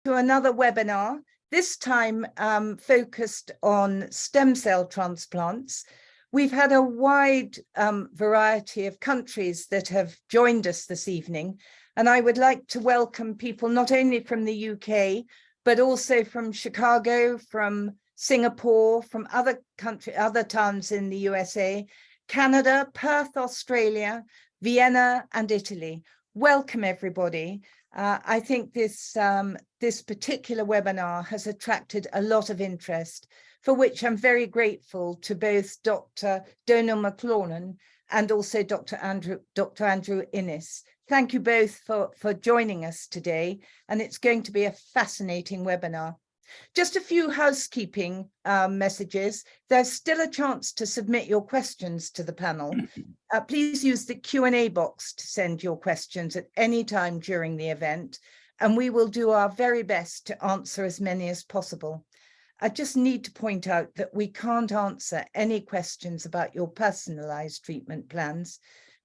to another webinar, this time focused on stem cell transplants. We've had a wide variety of countries that have joined us this evening, and I would like to welcome people not only from the UK, but also from Chicago, from Singapore, from other towns in the USA, Canada, Perth, Australia, Vienna, and Italy. Welcome, everybody. I think this particular webinar has attracted a lot of interest, for which I'm very grateful to both Dr. Donal McLornan and also Dr. Andrew Innes. Thank you both for joining us today, and it's going to be a fascinating webinar. Just a few housekeeping messages. There's still a chance to submit your questions to the panel. Please use the Q&A box to send your questions at any time during the event, and we will do our very best to answer as many as possible. I just need to point out that we can't answer any questions about your personalized treatment plans.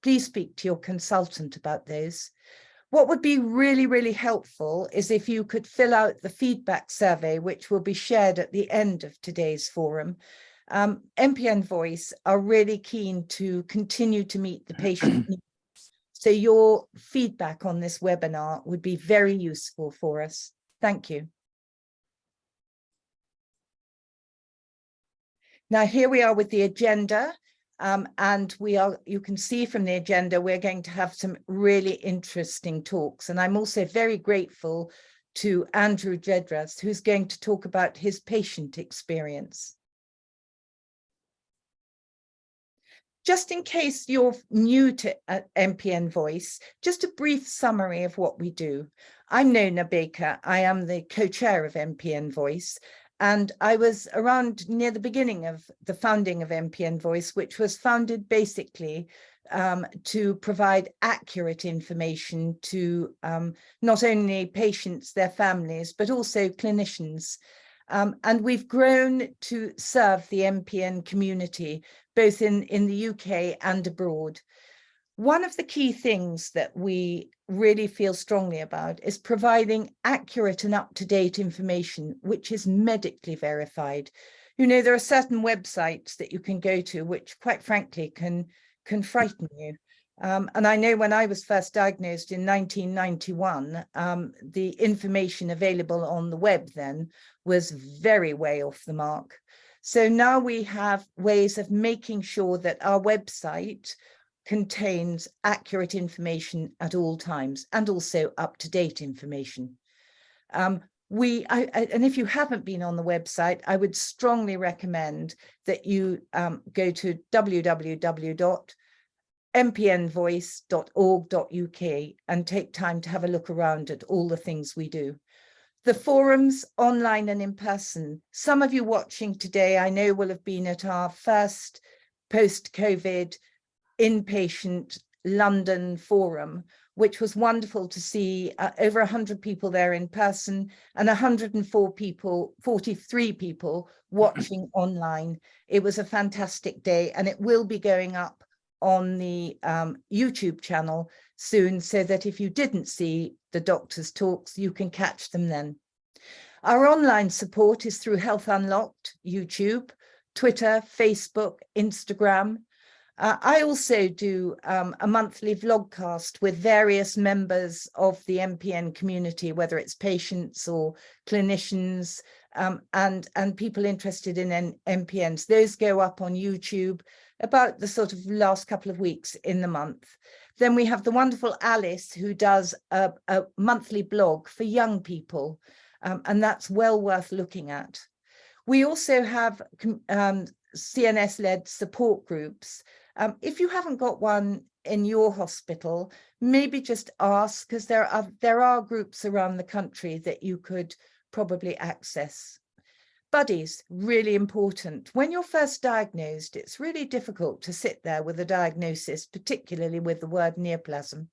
Please speak to your consultant about those. What would be really, really helpful is if you could fill out the feedback survey, which will be shared at the end of today's forum. MPN Voice are really keen to continue to meet the patient needs. So your feedback on this webinar would be very useful for us. Thank you. Now, here we are with the agenda. And you can see from the agenda, we're going to have some really interesting talks. And I'm also very grateful to Andrew Jedras, who's going to talk about his patient experience. Just in case you're new to MPN Voice, just a brief summary of what we do. I'm Nona Baker. I am the co-chair of MPN Voice. And I was around near the beginning of the founding of MPN Voice, which was founded basically to provide accurate information to not only patients, their families, but also clinicians. And we've grown to serve the MPN community, both in the UK and abroad. One of the key things that we really feel strongly about is providing accurate and up-to-date information, which is medically verified. You know, there are certain websites that you can go to, which quite frankly can frighten you. And I know when I was first diagnosed in 1991, the information available on the web then was very way off the mark. So now we have ways of making sure that our website contains accurate information at all times and also up-to-date information. And if you haven't been on the website, I would strongly recommend that you go to www.mpnvoice.org.uk and take time to have a look around at all the things we do. The forums, online and in person. Some of you watching today, I know, will have been at our first post-COVID inpatient London forum, which was wonderful to see over 100 people there in person and 143 people watching online. It was a fantastic day, and it will be going up on the YouTube channel soon, so that if you didn't see the doctor's talks, you can catch them then. Our online support is through Health Unlocked, YouTube, Twitter, Facebook, Instagram. I also do a monthly vlogcast with various members of the MPN community, whether it's patients or clinicians and people interested in MPNs. Those go up on YouTube about the sort of last couple of weeks in the month. Then we have the wonderful Alice, who does a monthly blog for young people, and that's well worth looking at. We also have CNS-led support groups. If you haven't got one in your hospital, maybe just ask, because there are groups around the country that you could probably access. Buddies, really important. When you're first diagnosed, it's really difficult to sit there with a diagnosis, particularly with the word neoplasm.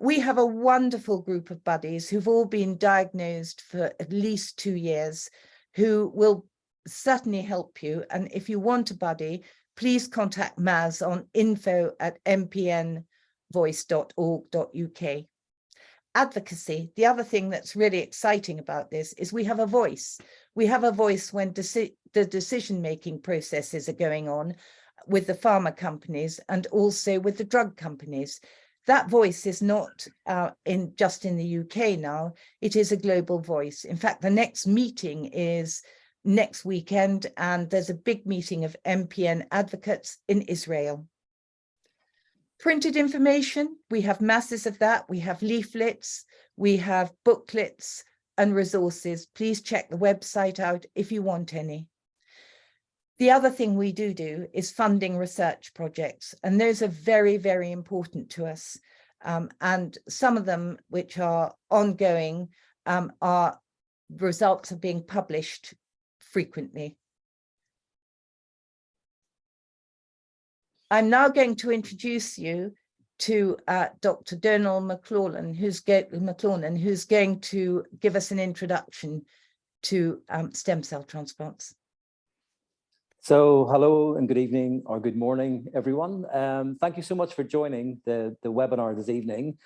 We have a wonderful group of buddies who've all been diagnosed for at least 2 years, who will certainly help you. And if you want a buddy, please contact Maz on info@mpnvoice.org.uk. advocacy. The other thing that's really exciting about this is we have a voice. We have a voice when the decision-making processes are going on with the pharma companies and also with the drug companies. That voice is not just in the UK now, it is a global voice. In fact, the next meeting is next weekend, and there's a big meeting of MPN advocates in Israel. Printed information, we have masses of that. We have leaflets, we have booklets and resources. Please check the website out if you want any. The other thing we do is funding research projects, and those are very, very important to us. And some of them, which are ongoing, are results are being published frequently. I'm now going to introduce you to Dr. Donal McLornan, who's going to give us an introduction to stem cell transplants. So hello and good evening or good morning, everyone. Thank you so much for joining the webinar this evening.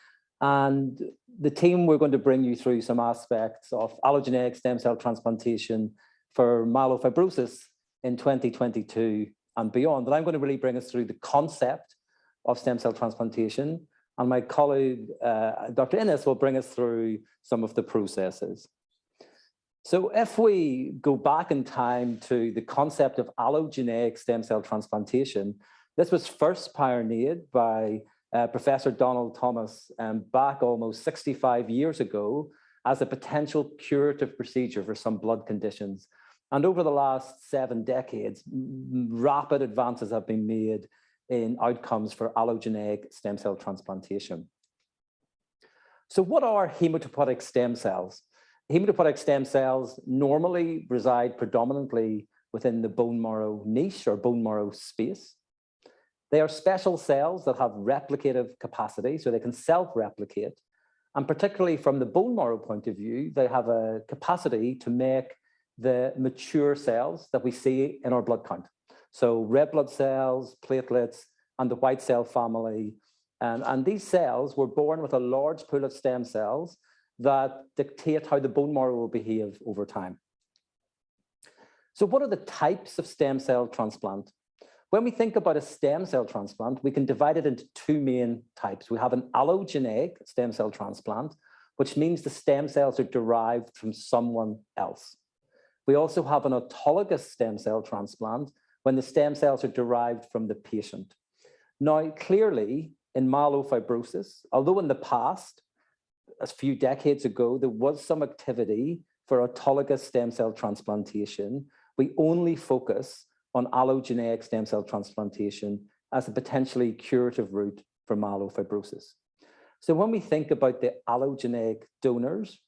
And the team, we're going to bring you through some aspects of allogeneic stem cell transplantation for myelofibrosis in 2022 and beyond. And I'm going to really bring us through the concept of stem cell transplantation. And my colleague, Dr. Innes, will bring us through some of the processes. So if we go back in time to the concept of allogeneic stem cell transplantation, this was first pioneered by Professor Donald Thomas back almost 65 years ago as a potential curative procedure for some blood conditions. And over the last 7 decades, rapid advances have been made in outcomes for allogeneic stem cell transplantation. So what are hematopoietic stem cells? Hematopoietic stem cells normally reside predominantly within the bone marrow niche or bone marrow space. They are special cells that have replicative capacity, so they can self-replicate. And particularly from the bone marrow point of view, they have a capacity to make the mature cells that we see in our blood count. So red blood cells, platelets, and the white cell family. And these cells were born with a large pool of stem cells that dictate how the bone marrow will behave over time. So what are the types of stem cell transplant? When we think about a stem cell transplant, we can divide it into 2 main types. We have an allogeneic stem cell transplant, which means the stem cells are derived from someone else. We also have an autologous stem cell transplant when the stem cells are derived from the patient. Now, clearly, in myelofibrosis, although in the past, a few decades ago, there was some activity for autologous stem cell transplantation, we only focus on allogeneic stem cell transplantation as a potentially curative route for myelofibrosis. So when we think about the allogeneic donors,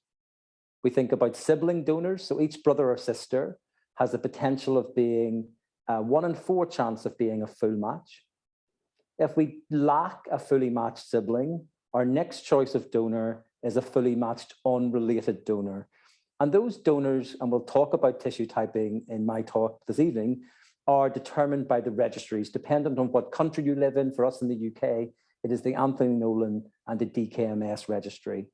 we think about sibling donors. So each brother or sister has the potential of being a 1 in 4 chance of being a full match. If we lack a fully matched sibling, our next choice of donor is a fully matched unrelated donor. And those donors, and we'll talk about tissue typing in my talk this evening, are determined by the registries, dependent on what country you live in. For us in the UK, it is the Anthony Nolan and the DKMS registry.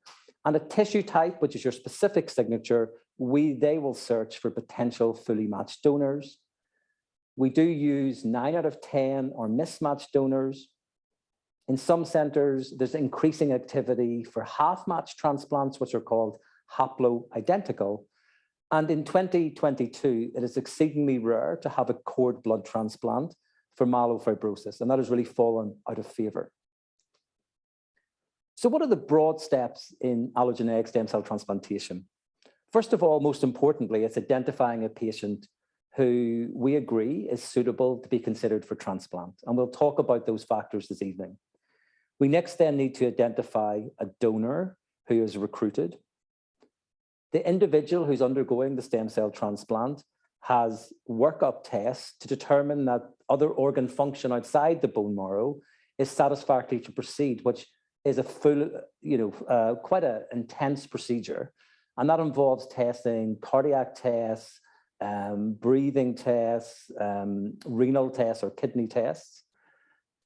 And a tissue type, which is your specific signature, they will search for potential fully matched donors. We do use 9 out of 10 or mismatched donors. In some centers, there's increasing activity for half-match transplants, which are called haploidentical. And in 2022, it is exceedingly rare to have a cord blood transplant for myelofibrosis, and that has really fallen out of favor. So what are the broad steps in allogeneic stem cell transplantation? First of all, most importantly, it's identifying a patient who we agree is suitable to be considered for transplant. And we'll talk about those factors this evening. We next then need to identify a donor who is recruited. The individual who's undergoing the stem cell transplant has workup tests to determine that other organ function outside the bone marrow is satisfactory to proceed, which is a full, quite an intense procedure. And that involves testing cardiac tests, breathing tests, renal tests or kidney tests.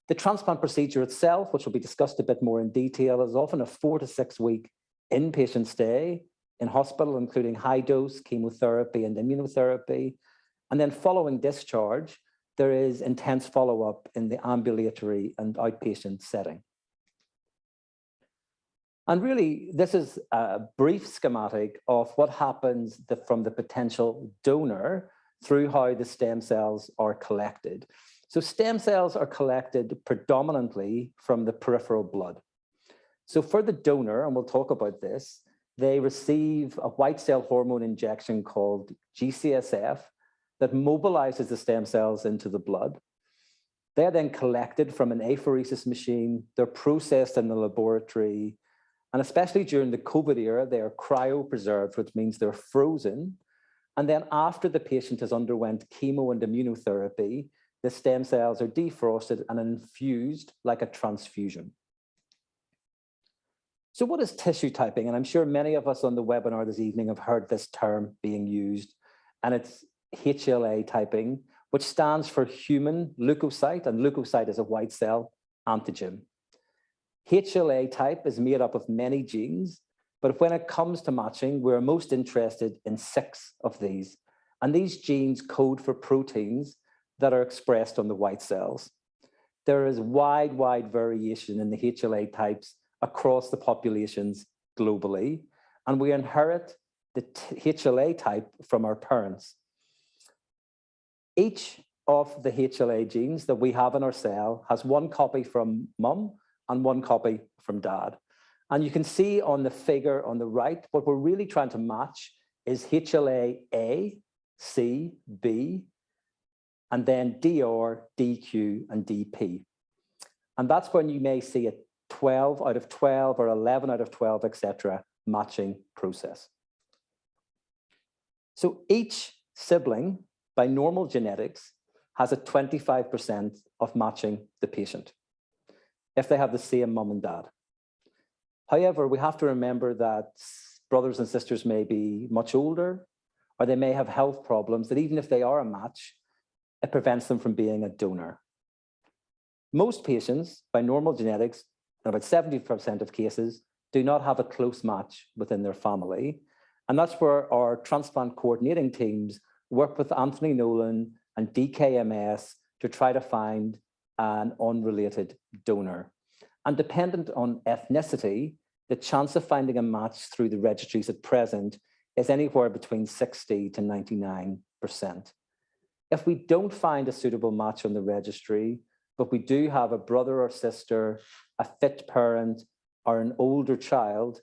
The transplant procedure itself, which will be discussed a bit more in detail, is often a 4 to 6 week inpatient stay in hospital, including high-dose chemotherapy and immunotherapy. And then following discharge, there is intense follow-up in the ambulatory and outpatient setting. And really, this is a brief schematic of what happens from the potential donor through how the stem cells are collected. So stem cells are collected predominantly from the peripheral blood. So for the donor, and we'll talk about this, they receive a white cell hormone injection called GCSF that mobilizes the stem cells into the blood. They're then collected from an apheresis machine. They're processed in the laboratory. And especially during the COVID era, they are cryopreserved, which means they're frozen. And then after the patient has underwent chemo and immunotherapy, the stem cells are defrosted and infused like a transfusion. So what is tissue typing? And I'm sure many of us on the webinar this evening have heard this term being used, and it's HLA typing, which stands for human leukocyte, and leukocyte is a white cell antigen. HLA type is made up of many genes, but when it comes to matching, we're most interested in 6 of these. And these genes code for proteins that are expressed on the white cells. There is wide variation in the HLA types across the populations globally, and we inherit the HLA type from our parents. Each of the HLA genes that we have in our cell has 1 copy from mum and 1 copy from dad. And you can see on the figure on the right, what we're really trying to match is HLA A, C, B, and then DR, DQ, and DP. And that's when you may see a 12 out of 12 or 11 out of 12, etc., matching process. So each sibling, by normal genetics, has a 25% of matching the patient if they have the same mum and dad. However, we have to remember that brothers and sisters may be much older, or they may have health problems that even if they are a match, it prevents them from being a donor. Most patients, by normal genetics, in about 70% of cases, do not have a close match within their family. And that's where our transplant coordinating teams work with Anthony Nolan and DKMS to try to find an unrelated donor. And dependent on ethnicity, the chance of finding a match through the registries at present is anywhere between 60 to 99%. If we don't find a suitable match on the registry, but we do have a brother or sister, a fit parent, or an older child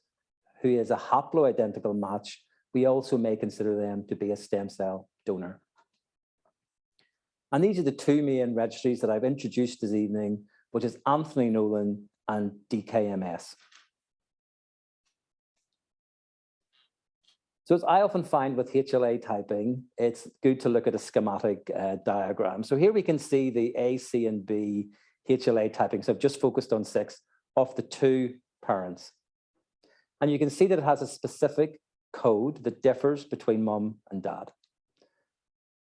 who is a haploidentical match, we also may consider them to be a stem cell donor. And these are the 2 main registries that I've introduced this evening, which is Anthony Nolan and DKMS. So as I often find with HLA typing, it's good to look at a schematic diagram. So here we can see the A, C, and B HLA typing. So I've just focused on 6 of the 2 parents. And you can see that it has a specific code that differs between mum and dad.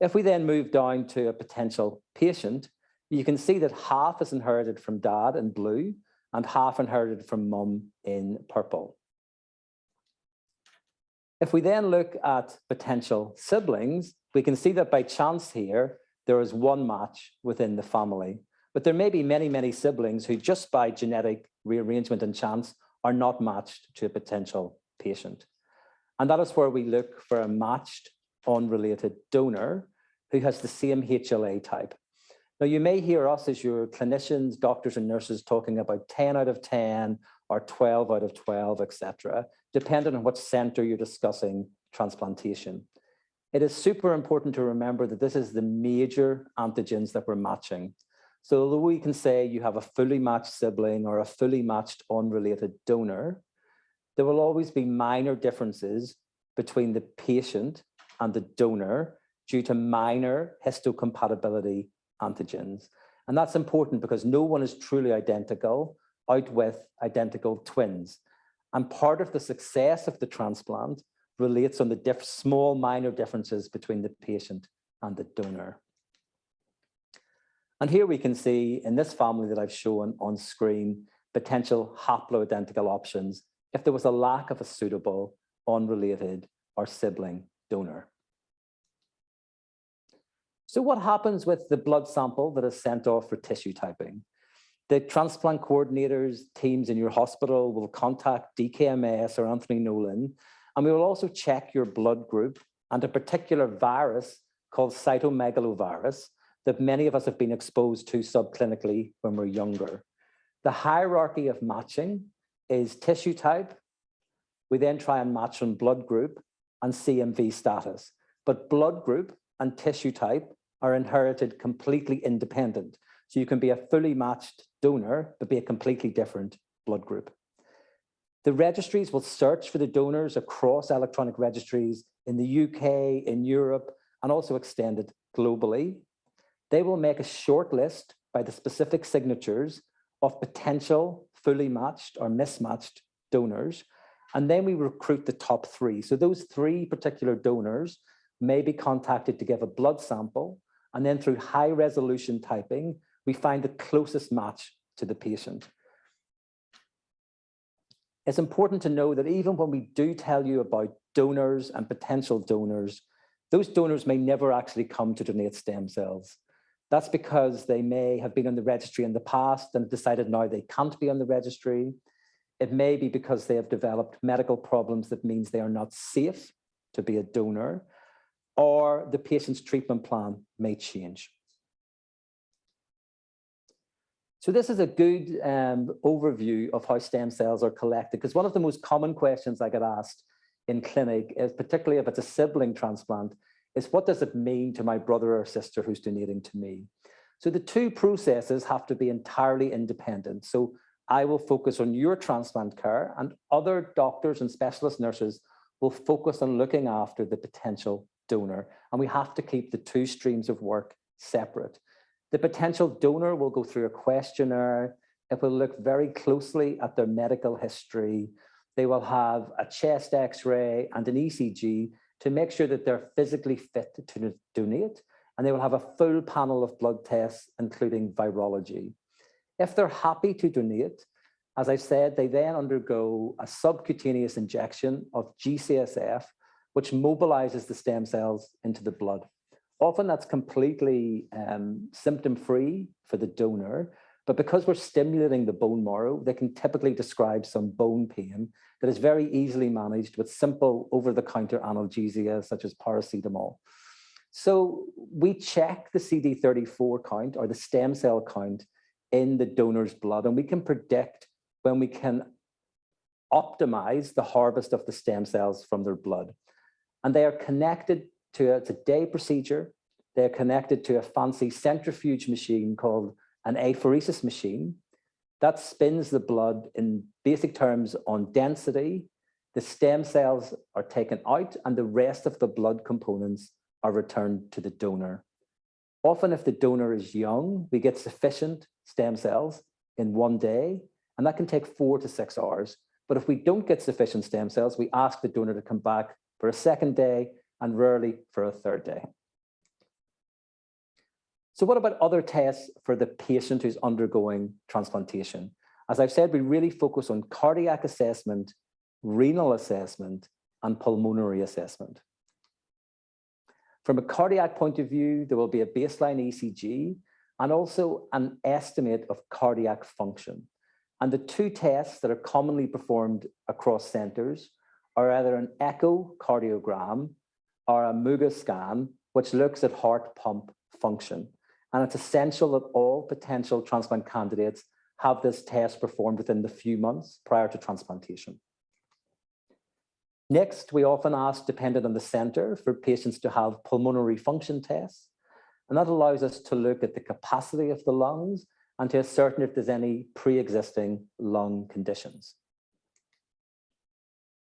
If we then move down to a potential patient, you can see that half is inherited from dad in blue and half inherited from mum in purple. If we then look at potential siblings, we can see that by chance here, there is 1 match within the family. But there may be many siblings who just by genetic rearrangement and chance are not matched to a potential patient. And that is where we look for a matched, unrelated donor who has the same HLA type. Now, you may hear us as your clinicians, doctors, and nurses talking about 10 out of 10 or 12 out of 12, etc., depending on what center you're discussing transplantation. It is super important to remember that this is the major antigens that we're matching. So although we can say you have a fully matched sibling or a fully matched unrelated donor, there will always be minor differences between the patient and the donor due to minor histocompatibility antigens. And that's important because no one is truly identical out with identical twins. And part of the success of the transplant relates on the small minor differences between the patient and the donor. And here we can see in this family that I've shown on screen, potential haploidentical options if there was a lack of a suitable, unrelated, or sibling donor. So what happens with the blood sample that is sent off for tissue typing? The transplant coordinators, teams in your hospital will contact DKMS or Anthony Nolan, and we will also check your blood group and a particular virus called cytomegalovirus that many of us have been exposed to subclinically when we're younger. The hierarchy of matching is tissue type. We then try and match on blood group and CMV status. But blood group and tissue type are inherited completely independent. So you can be a fully matched donor, but be a completely different blood group. The registries will search for the donors across electronic registries in the UK, in Europe, and also extended globally. They will make a short list by the specific signatures of potential fully matched or mismatched donors. And then we recruit the top 3. So those 3 particular donors may be contacted to give a blood sample. And then through high resolution typing, we find the closest match to the patient. It's important to know that even when we do tell you about donors and potential donors, those donors may never actually come to donate stem cells. That's because they may have been on the registry in the past and decided now they can't be on the registry. It may be because they have developed medical problems that means they are not safe to be a donor, or the patient's treatment plan may change. So this is a good overview of how stem cells are collected, because one of the most common questions I get asked in clinic, is particularly if it's a sibling transplant, is what does it mean to my brother or sister who's donating to me? So the 2 processes have to be entirely independent. So I will focus on your transplant care, and other doctors and specialist nurses will focus on looking after the potential donor. And we have to keep the 2 streams of work separate. The potential donor will go through a questionnaire. It will look very closely at their medical history. They will have a chest X-ray and an ECG to make sure that they're physically fit to donate. And they will have a full panel of blood tests, including virology. If they're happy to donate, as I said, they then undergo a subcutaneous injection of GCSF, which mobilizes the stem cells into the blood. Often that's completely symptom-free for the donor, but because we're stimulating the bone marrow, they can typically describe some bone pain that is very easily managed with simple over-the-counter analgesia, such as paracetamol. So we check the CD34 count, or the stem cell count, in the donor's blood, and we can predict when we can optimize the harvest of the stem cells from their blood. And they are connected to it's a day procedure. They're connected to a fancy centrifuge machine called an apheresis machine that spins the blood in basic terms on density. The stem cells are taken out and the rest of the blood components are returned to the donor. Often if the donor is young, we get sufficient stem cells in 1 day, and that can take 4 to 6 hours. But if we don't get sufficient stem cells, we ask the donor to come back for a 2nd day and rarely for a 3rd day. So what about other tests for the patient who's undergoing transplantation? As I've said, we really focus on cardiac assessment, renal assessment, and pulmonary assessment. From a cardiac point of view, there will be a baseline ECG and also an estimate of cardiac function. And the 2 tests that are commonly performed across centers are either an echocardiogram or a Muga scan, which looks at heart pump function. And it's essential that all potential transplant candidates have this test performed within the few months prior to transplantation. Next, we often ask, dependent on the center, for patients to have pulmonary function tests. And that allows us to look at the capacity of the lungs and to ascertain if there's any pre-existing lung conditions.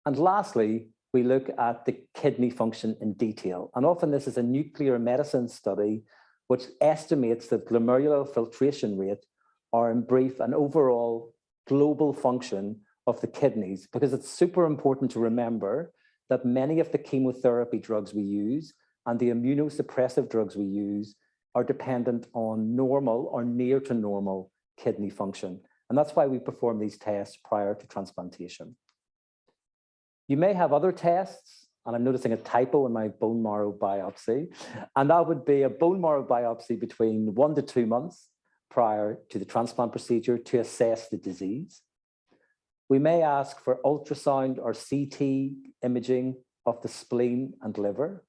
And lastly, we look at the kidney function in detail. And often this is a nuclear medicine study which estimates the glomerular filtration rate, or in brief, an overall global function of the kidneys, because it's super important to remember that many of the chemotherapy drugs we use and the immunosuppressive drugs we use are dependent on normal or near to normal kidney function. And that's why we perform these tests prior to transplantation. You may have other tests, and I'm noticing a typo in my bone marrow biopsy, and that would be a bone marrow biopsy between 1 to 2 months prior to the transplant procedure to assess the disease. We may ask for ultrasound or CT imaging of the spleen and liver.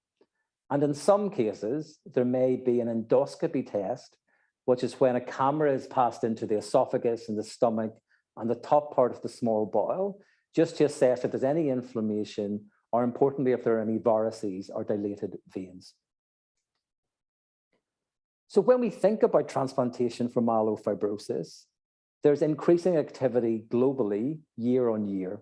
And in some cases, there may be an endoscopy test, which is when a camera is passed into the esophagus and the stomach and the top part of the small bowel, just to assess if there's any inflammation, or importantly, if there are any varices or dilated veins. So when we think about transplantation for myelofibrosis, there's increasing activity globally year on year.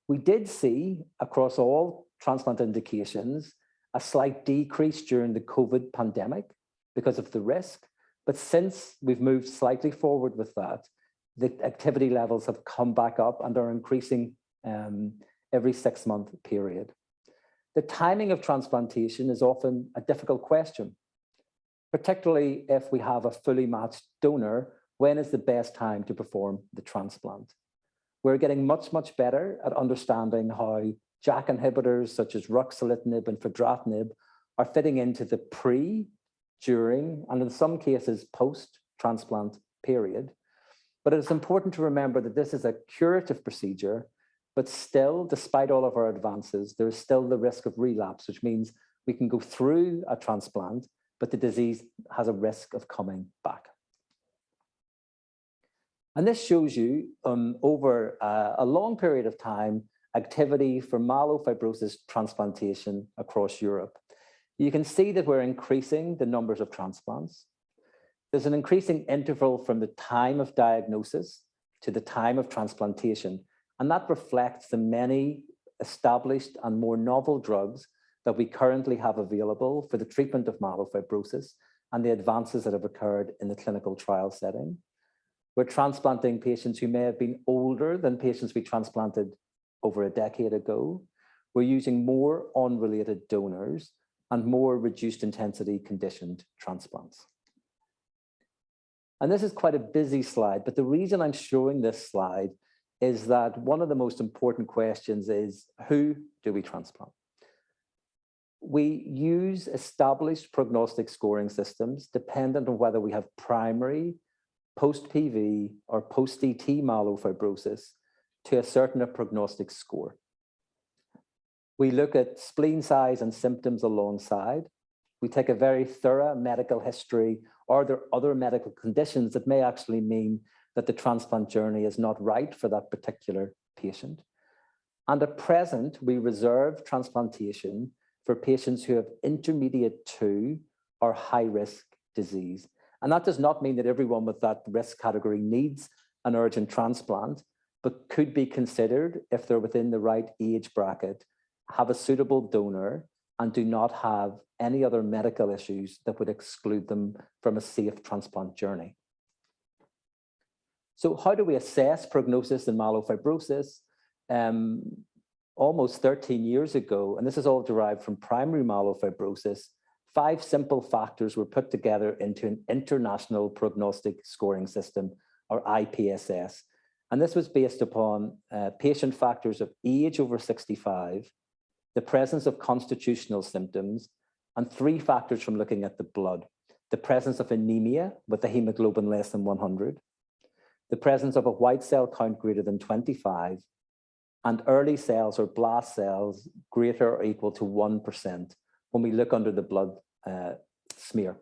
We did see across all transplant indications a slight decrease during the COVID pandemic because of the risk, but since we've moved slightly forward with that, the activity levels have come back up and are increasing every 6-month period. The timing of transplantation is often a difficult question, particularly if we have a fully matched donor. When is the best time to perform the transplant? We're getting much, much better at understanding how JAK inhibitors such as ruxolitinib and fedratinib are fitting into the pre, during, and in some cases post-transplant period. But it's important to remember that this is a curative procedure, but still, despite all of our advances, there is still the risk of relapse, which means we can go through a transplant, but the disease has a risk of coming back. And this shows you over a long period of time, activity for myelofibrosis transplantation across Europe. You can see that we're increasing the numbers of transplants. There's an increasing interval from the time of diagnosis to the time of transplantation, and that reflects the many established and more novel drugs that we currently have available for the treatment of myelofibrosis and the advances that have occurred in the clinical trial setting. We're transplanting patients who may have been older than patients we transplanted over a decade ago. We're using more unrelated donors and more reduced intensity conditioned transplants. And this is quite a busy slide, but the reason I'm showing this slide is that one of the most important questions is, who do we transplant? We use established prognostic scoring systems dependent on whether we have primary, post-PV, or post-DT myelofibrosis to ascertain a prognostic score. We look at spleen size and symptoms alongside. We take a very thorough medical history. Are there other medical conditions that may actually mean that the transplant journey is not right for that particular patient? And at present, we reserve transplantation for patients who have intermediate 2 or high-risk disease. And that does not mean that everyone with that risk category needs an urgent transplant, but could be considered if they're within the right age bracket, have a suitable donor, and do not have any other medical issues that would exclude them from a safe transplant journey. So how do we assess prognosis in myelofibrosis? Almost 13 years ago, and this is all derived from primary myelofibrosis, 5 simple factors were put together into an international prognostic scoring system, or IPSS. And this was based upon patient factors of age over 65, the presence of constitutional symptoms, and 3 factors from looking at the blood: the presence of anemia with a hemoglobin less than 100, the presence of a white cell count greater than 25, and early cells or blast cells greater or equal to 1% when we look under the blood smear.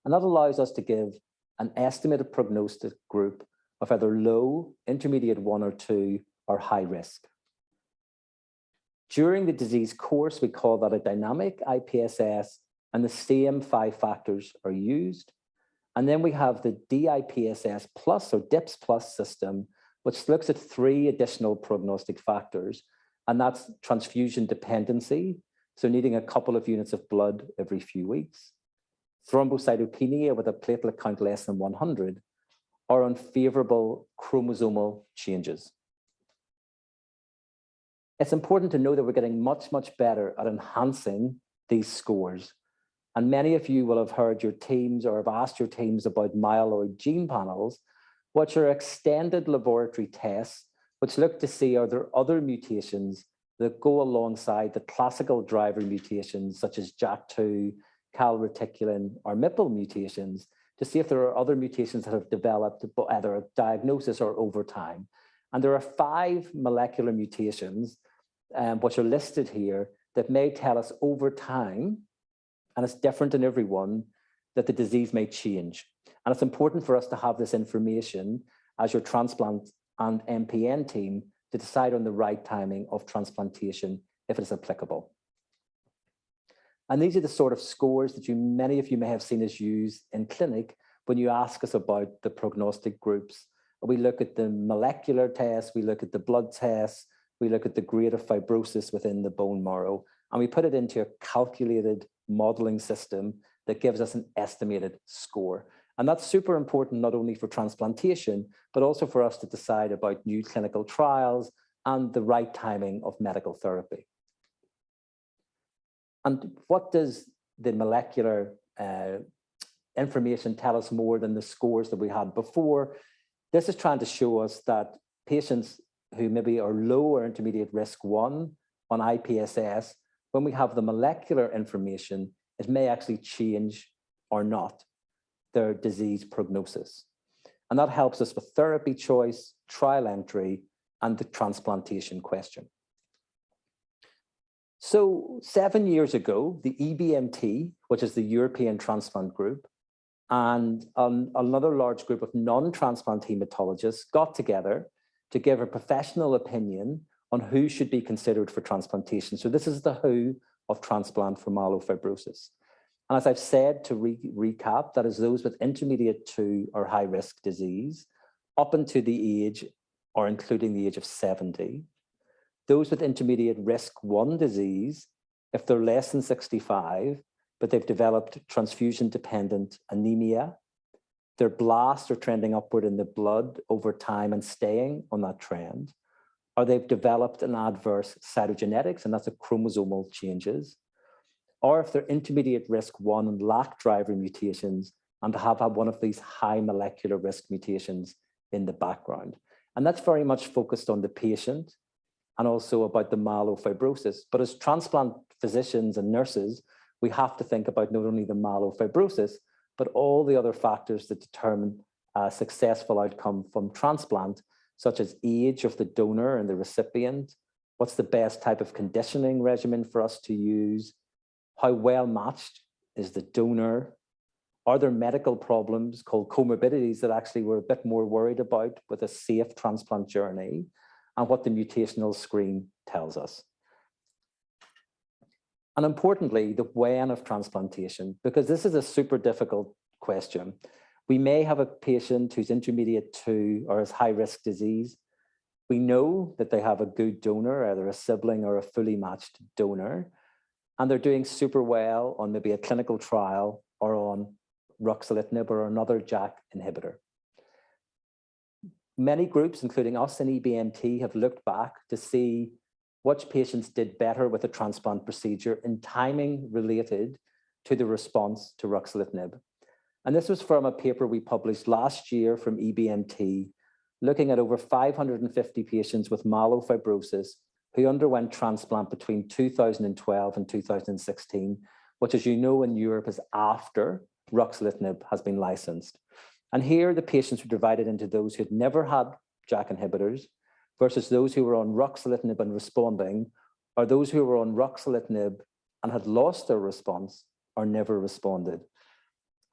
And that allows us to give an estimated prognostic group of either low, intermediate 1 or 2, or high risk. During the disease course, we call that a dynamic IPSS, and the same 5 factors are used. And then we have the DIPSS plus, or DIPS plus system, which looks at 3 additional prognostic factors, and that's transfusion dependency, so needing a couple of units of blood every few weeks, thrombocytopenia with a platelet count less than 100, or unfavorable chromosomal changes. It's important to know that we're getting much, much better at enhancing these scores. And many of you will have heard your teams or have asked your teams about myeloid gene panels, which are extended laboratory tests, which look to see, are there other mutations that go alongside the classical driver mutations such as JAK2, calreticulin, or MPL mutations to see if there are other mutations that have developed either at diagnosis or over time. And there are 5 molecular mutations which are listed here that may tell us over time, and it's different in everyone, that the disease may change. And it's important for us to have this information as your transplant and MPN team to decide on the right timing of transplantation if it is applicable. And these are the sort of scores that many of you may have seen us use in clinic when you ask us about the prognostic groups. We look at the molecular tests, we look at the blood tests, we look at the grade of fibrosis within the bone marrow, and we put it into a calculated modeling system that gives us an estimated score. And that's super important, not only for transplantation, but also for us to decide about new clinical trials and the right timing of medical therapy. And what does the molecular information tell us more than the scores that we had before? This is trying to show us that patients who maybe are low or intermediate risk 1 on IPSS, when we have the molecular information, it may actually change or not their disease prognosis. And that helps us with therapy choice, trial entry, and the transplantation question. So 7 years ago, the EBMT, which is the European Transplant Group, and another large group of non-transplant hematologists got together to give a professional opinion on who should be considered for transplantation. So this is the WHO of transplant for myelofibrosis. And as I've said, to recap, that is those with intermediate 2 or high risk disease up until the age or including the age of 70. Those with intermediate risk 1 disease, if they're less than 65, but they've developed transfusion-dependent anemia, their blasts are trending upward in the blood over time and staying on that trend, or they've developed an adverse cytogenetics, and that's a chromosomal changes, or if they're intermediate risk 1 and lack driver mutations and have had one of these high molecular risk mutations in the background. And that's very much focused on the patient and also about the myelofibrosis. But as transplant physicians and nurses, we have to think about not only the myelofibrosis, but all the other factors that determine a successful outcome from transplant, such as age of the donor and the recipient, what's the best type of conditioning regimen for us to use, how well matched is the donor, are there medical problems called comorbidities that actually we're a bit more worried about with a safe transplant journey, and what the mutational screen tells us. And importantly, the when of transplantation, because this is a super difficult question. We may have a patient who's intermediate 2 or has high risk disease. We know that they have a good donor, either a sibling or a fully matched donor, and they're doing super well on maybe a clinical trial or on ruxolitinib or another JAK inhibitor. Many groups, including us in EBMT, have looked back to see which patients did better with the transplant procedure in timing related to the response to ruxolitinib. And this was from a paper we published last year from EBMT, looking at over 550 patients with myelofibrosis who underwent transplant between 2012 and 2016, which, as you know, in Europe is after ruxolitinib has been licensed. And here the patients were divided into those who had never had JAK inhibitors versus those who were on ruxolitinib and responding, or those who were on ruxolitinib and had lost their response or never responded.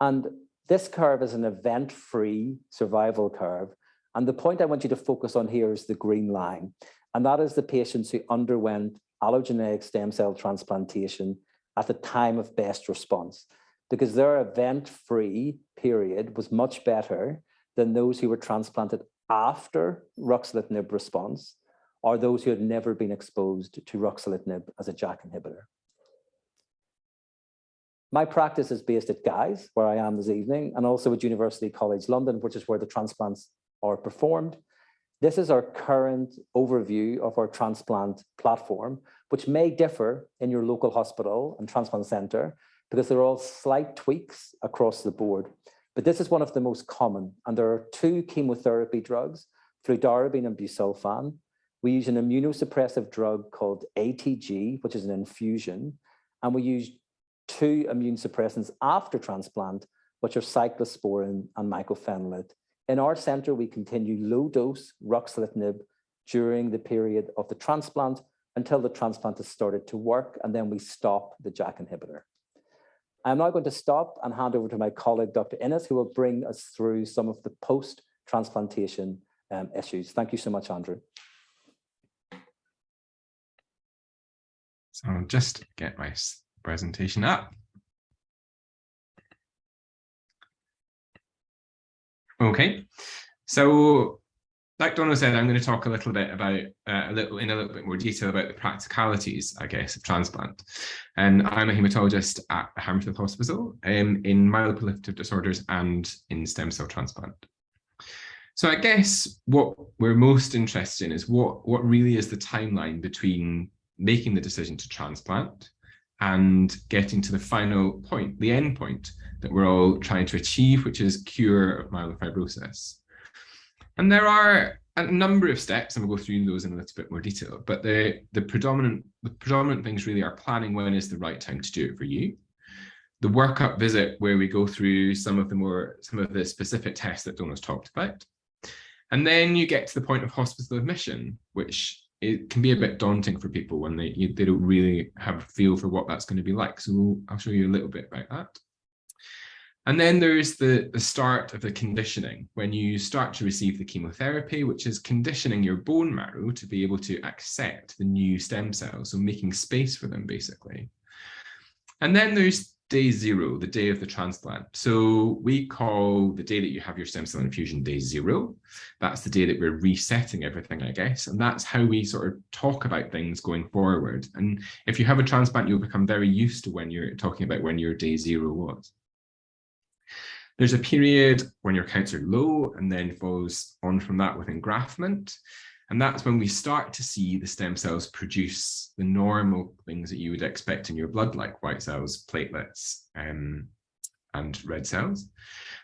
And this curve is an event-free survival curve. And the point I want you to focus on here is the green line. And that is the patients who underwent allogeneic stem cell transplantation at the time of best response, because their event-free period was much better than those who were transplanted after ruxolitinib response, or those who had never been exposed to ruxolitinib as a JAK inhibitor. My practice is based at Guy's, where I am this evening, and also at University College London, which is where the transplants are performed. This is our current overview of our transplant platform, which may differ in your local hospital and transplant center, because they're all slight tweaks across the board. But this is one of the most common, and there are 2 chemotherapy drugs, fludarabine and busulfan. We use an immunosuppressive drug called ATG, which is an infusion, and we use 2 immune suppressants after transplant, which are cyclosporin and mycophenolate. In our centre, we continue low-dose ruxolitinib during the period of the transplant until the transplant has started to work, and then we stop the JAK inhibitor. I'm now going to stop and hand over to my colleague, Dr. Innes, who will bring us through some of the post-transplantation issues. Thank you so much, Andrew. So I'll just get my presentation up. Okay, so like Donal said, I'm going to talk a little bit about in a little bit more detail about the practicalities, I guess, of transplant. And I'm a haematologist at Hammersmith Hospital in myeloproliferative disorders and in stem cell transplant. So I guess what we're most interested in is what really is the timeline between making the decision to transplant and getting to the final point, the end point that we're all trying to achieve, which is cure of myelofibrosis. And there are a number of steps, and we'll go through those in a little bit more detail, but the predominant things really are planning when is the right time to do it for you. The workup visit, where we go through some of the specific tests that Donal's talked about. And then you get to the point of hospital admission, which it can be a bit daunting for people when they don't really have a feel for what that's going to be like. So I'll show you a little bit about that. And then there's the start of the conditioning, when you start to receive the chemotherapy, which is conditioning your bone marrow to be able to accept the new stem cells, so making space for them, basically. And then there's day 0, the day of the transplant. So we call the day that you have your stem cell infusion day 0. That's the day that we're resetting everything, I guess. And that's how we sort of talk about things going forward. And if you have a transplant, you'll become very used to when you're talking about when your day 0 was. There's a period when your counts are low and then follows on from that with engraftment. And that's when we start to see the stem cells produce the normal things that you would expect in your blood, like white cells, platelets, and red cells.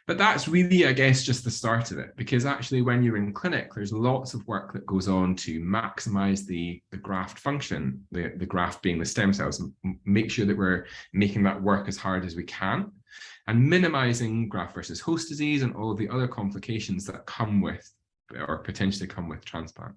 But that's really, I guess, just the start of it, because actually when you're in clinic, there's lots of work that goes on to maximize the graft function, the graft being the stem cells, and make sure that we're making that work as hard as we can, and minimizing graft versus host disease and all of the other complications that come with or potentially come with transplant.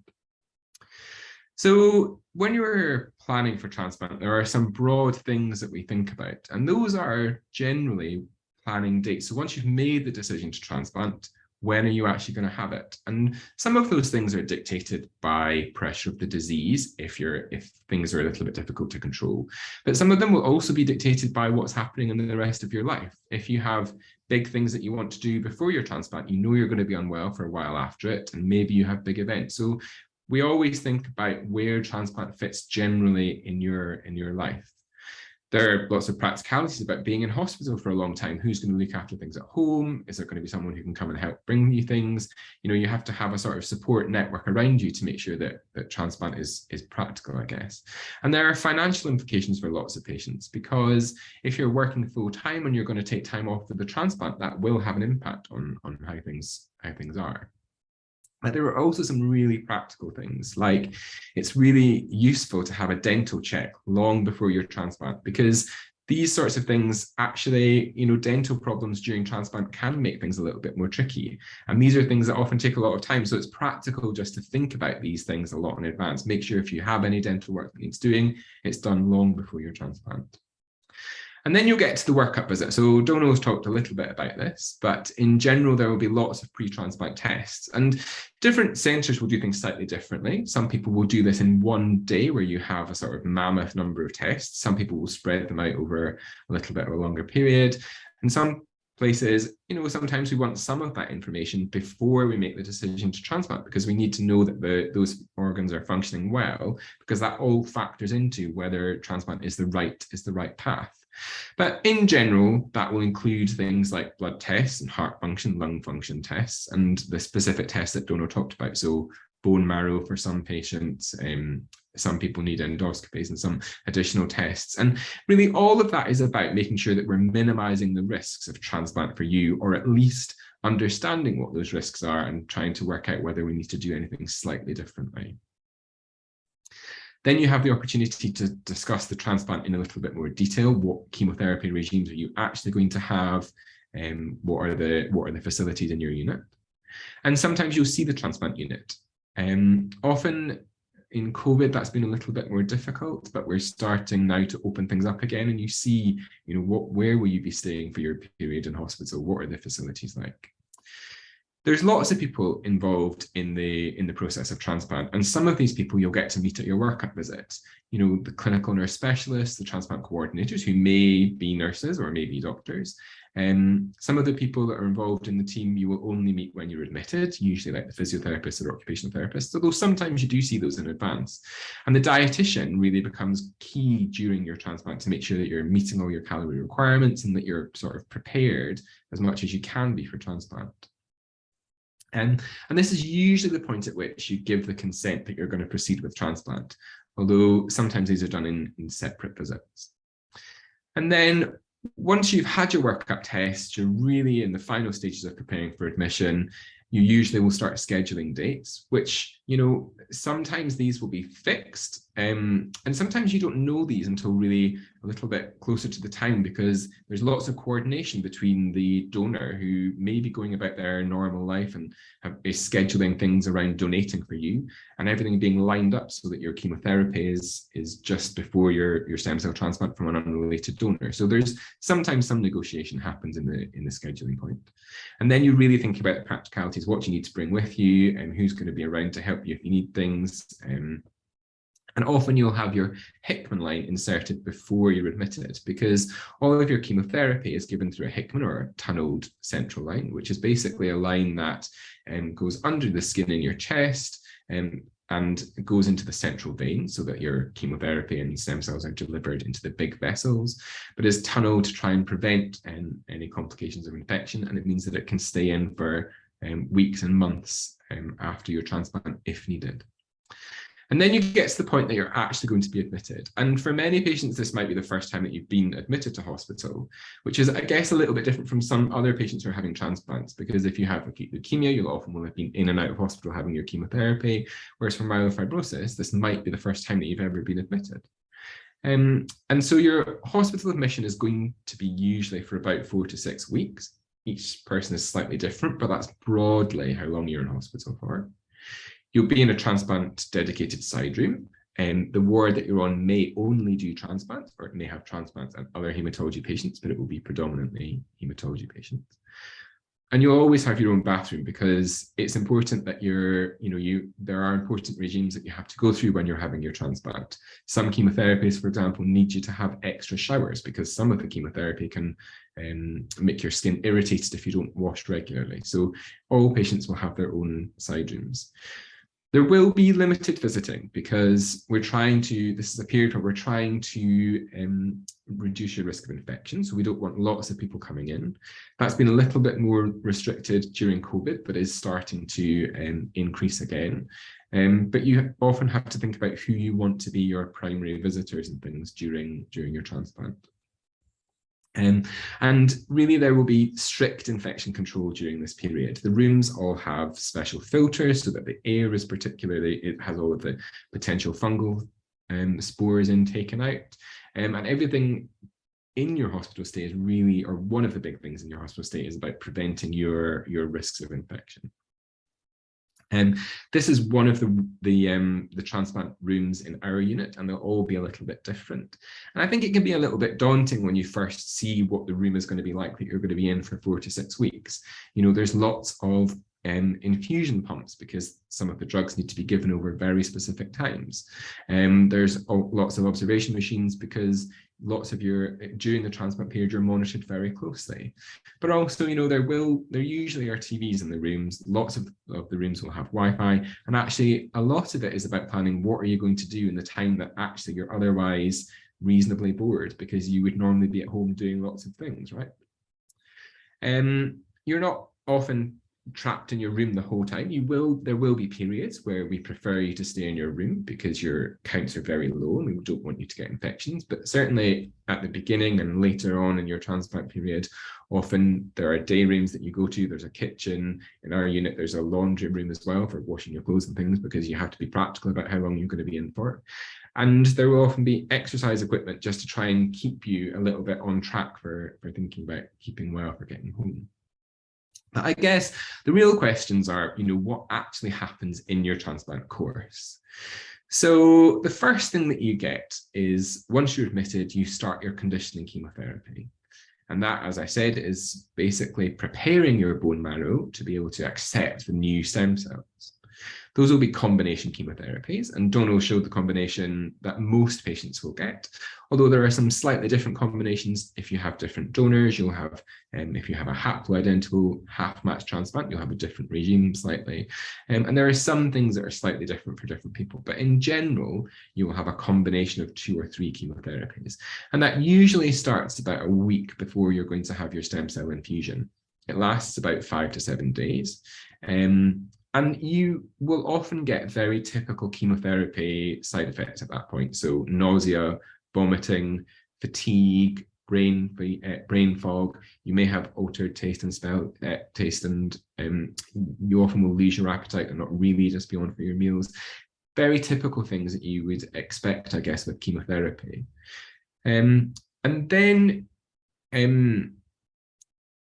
So when you're planning for transplant, there are some broad things that we think about, and those are generally planning dates. So once you've made the decision to transplant, when are you actually going to have it? And some of those things are dictated by pressure of the disease, if things are a little bit difficult to control. But some of them will also be dictated by what's happening in the rest of your life. If you have big things that you want to do before your transplant, you know you're going to be unwell for a while after it, and maybe you have big events. So we always think about where transplant fits generally in your life. There are lots of practicalities about being in hospital for a long time. Who's going to look after things at home? Is there going to be someone who can come and help bring you things? You know, you have to have a sort of support network around you to make sure that transplant is practical, I guess. And there are financial implications for lots of patients, because if you're working full time and you're going to take time off for the transplant, that will have an impact on how things are. But there are also some really practical things, like it's really useful to have a dental check long before your transplant, because these sorts of things actually, dental problems during transplant can make things a little bit more tricky. And these are things that often take a lot of time. So it's practical just to think about these things a lot in advance. Make sure if you have any dental work that needs doing, it's done long before your transplant. And then you'll get to the workup visit. So Donal's talked a little bit about this, but in general, there will be lots of pre-transplant tests, and different centres will do things slightly differently. Some people will do this in one day where you have a sort of mammoth number of tests. Some people will spread them out over a little bit of a longer period. And some places, sometimes we want some of that information before we make the decision to transplant, because we need to know that those organs are functioning well, because that all factors into whether transplant is the right path. But in general, that will include things like blood tests and heart function, lung function tests, and the specific tests that Donal talked about. So bone marrow for some patients, some people need endoscopies and some additional tests. And really all of that is about making sure that we're minimizing the risks of transplant for you, or at least understanding what those risks are and trying to work out whether we need to do anything slightly differently. Then you have the opportunity to discuss the transplant in a little bit more detail. What chemotherapy regimes are you actually going to have? What are the facilities in your unit? And sometimes you'll see the transplant unit. Often in COVID, that's been a little bit more difficult, but we're starting now to open things up again, and you see, where will you be staying for your period in hospital? What are the facilities like? There's lots of people involved in the process of transplant, and some of these people you'll get to meet at your workup visit. The clinical nurse specialists, the transplant coordinators, who may be nurses or may be doctors. Some of the people that are involved in the team you will only meet when you're admitted, usually like the physiotherapist or occupational therapist, although sometimes you do see those in advance. And the dietitian really becomes key during your transplant to make sure that you're meeting all your calorie requirements and that you're sort of prepared as much as you can be for transplant. And this is usually the point at which you give the consent that you're going to proceed with transplant, although sometimes these are done in separate visits. And then once you've had your workup test, you're really in the final stages of preparing for admission. You usually will start scheduling dates, which, sometimes these will be fixed. And sometimes you don't know these until really a little bit closer to the time, because there's lots of coordination between the donor, who may be going about their normal life and is scheduling things around donating for you, and everything being lined up so that your chemotherapy is just before your stem cell transplant from an unrelated donor. So there's sometimes some negotiation happens in the scheduling point. And then you really think about the practicalities, what you need to bring with you, and who's going to be around to help you if you need things. And often you'll have your Hickman line inserted before you're admitted, because all of your chemotherapy is given through a Hickman, or a tunneled central line, which is basically a line that goes under the skin in your chest and goes into the central vein, so that your chemotherapy and stem cells are delivered into the big vessels, but is tunneled to try and prevent any complications of infection. And it means that it can stay in for weeks and months after your transplant if needed. And then you get to the point that you're actually going to be admitted. And for many patients, this might be the first time that you've been admitted to hospital, which is, I guess, a little bit different from some other patients who are having transplants, because if you have acute leukemia, you'll often will have been in and out of hospital having your chemotherapy, whereas for myelofibrosis, this might be the first time that you've ever been admitted. And so your hospital admission is going to be usually for about 4 to 6 weeks. Each person is slightly different, but that's broadly how long you're in hospital for. You'll be in a transplant dedicated side room, and the ward that you're on may only do transplants, or it may have transplants and other hematology patients, but it will be predominantly hematology patients. And you'll always have your own bathroom, because it's important that there are important regimes that you have to go through when you're having your transplant. Some chemotherapies, for example, need you to have extra showers, because some of the chemotherapy can make your skin irritated if you don't wash regularly. So all patients will have their own side rooms. There will be limited visiting, because this is a period where we're trying to reduce your risk of infection. So we don't want lots of people coming in. That's been a little bit more restricted during COVID, but is starting to increase again. But you often have to think about who you want to be your primary visitors and things during your transplant. And really, there will be strict infection control during this period. The rooms all have special filters so that the air is it has all of the potential fungal spores taken out. And everything in your hospital stay is really, or one of the big things in your hospital stay is about preventing your risks of infection. This is one of the transplant rooms in our unit, and they'll all be a little bit different. And I think it can be a little bit daunting when you first see what the room is going to be like that you're going to be in for 4 to 6 weeks. There's lots of infusion pumps, because some of the drugs need to be given over very specific times. There's lots of observation machines, because during the transplant period, you're monitored very closely. But also, there usually are TVs in the rooms. Lots of the rooms will have Wi-Fi, and actually a lot of it is about planning what are you going to do in the time that actually you're otherwise reasonably bored, because you would normally be at home doing lots of things, right? You're not often trapped in your room the whole time. There will be periods where we prefer you to stay in your room because your counts are very low and we don't want you to get infections. But certainly at the beginning and later on in your transplant period, often there are day rooms that you go to. There's a kitchen. In our unit, there's a laundry room as well for washing your clothes and things, because you have to be practical about how long you're going to be in for. And there will often be exercise equipment just to try and keep you a little bit on track for thinking about keeping well for getting home. But I guess the real questions are, what actually happens in your transplant course? So the first thing that you get is, once you're admitted, you start your conditioning chemotherapy. And that, as I said, is basically preparing your bone marrow to be able to accept the new stem cells. Those will be combination chemotherapies, and Donal showed the combination that most patients will get, although there are some slightly different combinations. If you have different donors, you'll have, if you have a haploidentical half-match transplant, you'll have a different regime slightly. And there are some things that are slightly different for different people, but in general, you will have a combination of 2 or 3 chemotherapies. And that usually starts about a week before you're going to have your stem cell infusion. It lasts about 5 to 7 days. And you will often get very typical chemotherapy side effects at that point. So nausea, vomiting, fatigue, brain fog. You may have altered taste and you often will lose your appetite and not really just be on for your meals. Very typical things that you would expect, I guess, with chemotherapy. And then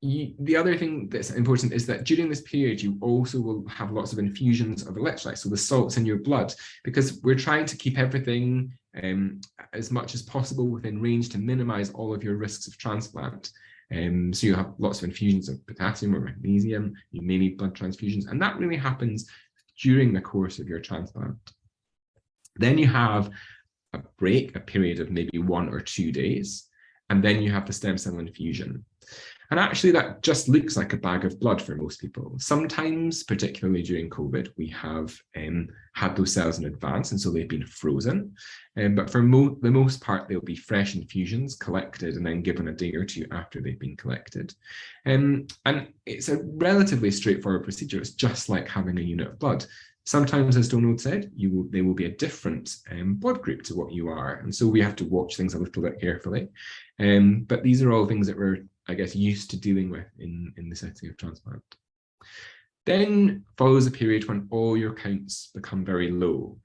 the other thing that's important is that during this period, you also will have lots of infusions of electrolytes, so the salts in your blood, because we're trying to keep everything as much as possible within range to minimize all of your risks of transplant. So you have lots of infusions of potassium or magnesium, you may need blood transfusions, and that really happens during the course of your transplant. Then you have a break, a period of maybe 1 or 2 days, and then you have the stem cell infusion. And actually, that just looks like a bag of blood for most people. Sometimes, particularly during COVID, we have had those cells in advance, and so they've been frozen. But for the most part, they'll be fresh infusions collected and then given a day or 2 after they've been collected. And it's a relatively straightforward procedure. It's just like having a unit of blood. Sometimes, as Donald said, they will be a different blood group to what you are. And so we have to watch things a little bit carefully. But these are all things that we're, I guess, used to dealing with in the setting of transplant. Then follows a period when all your counts become very low.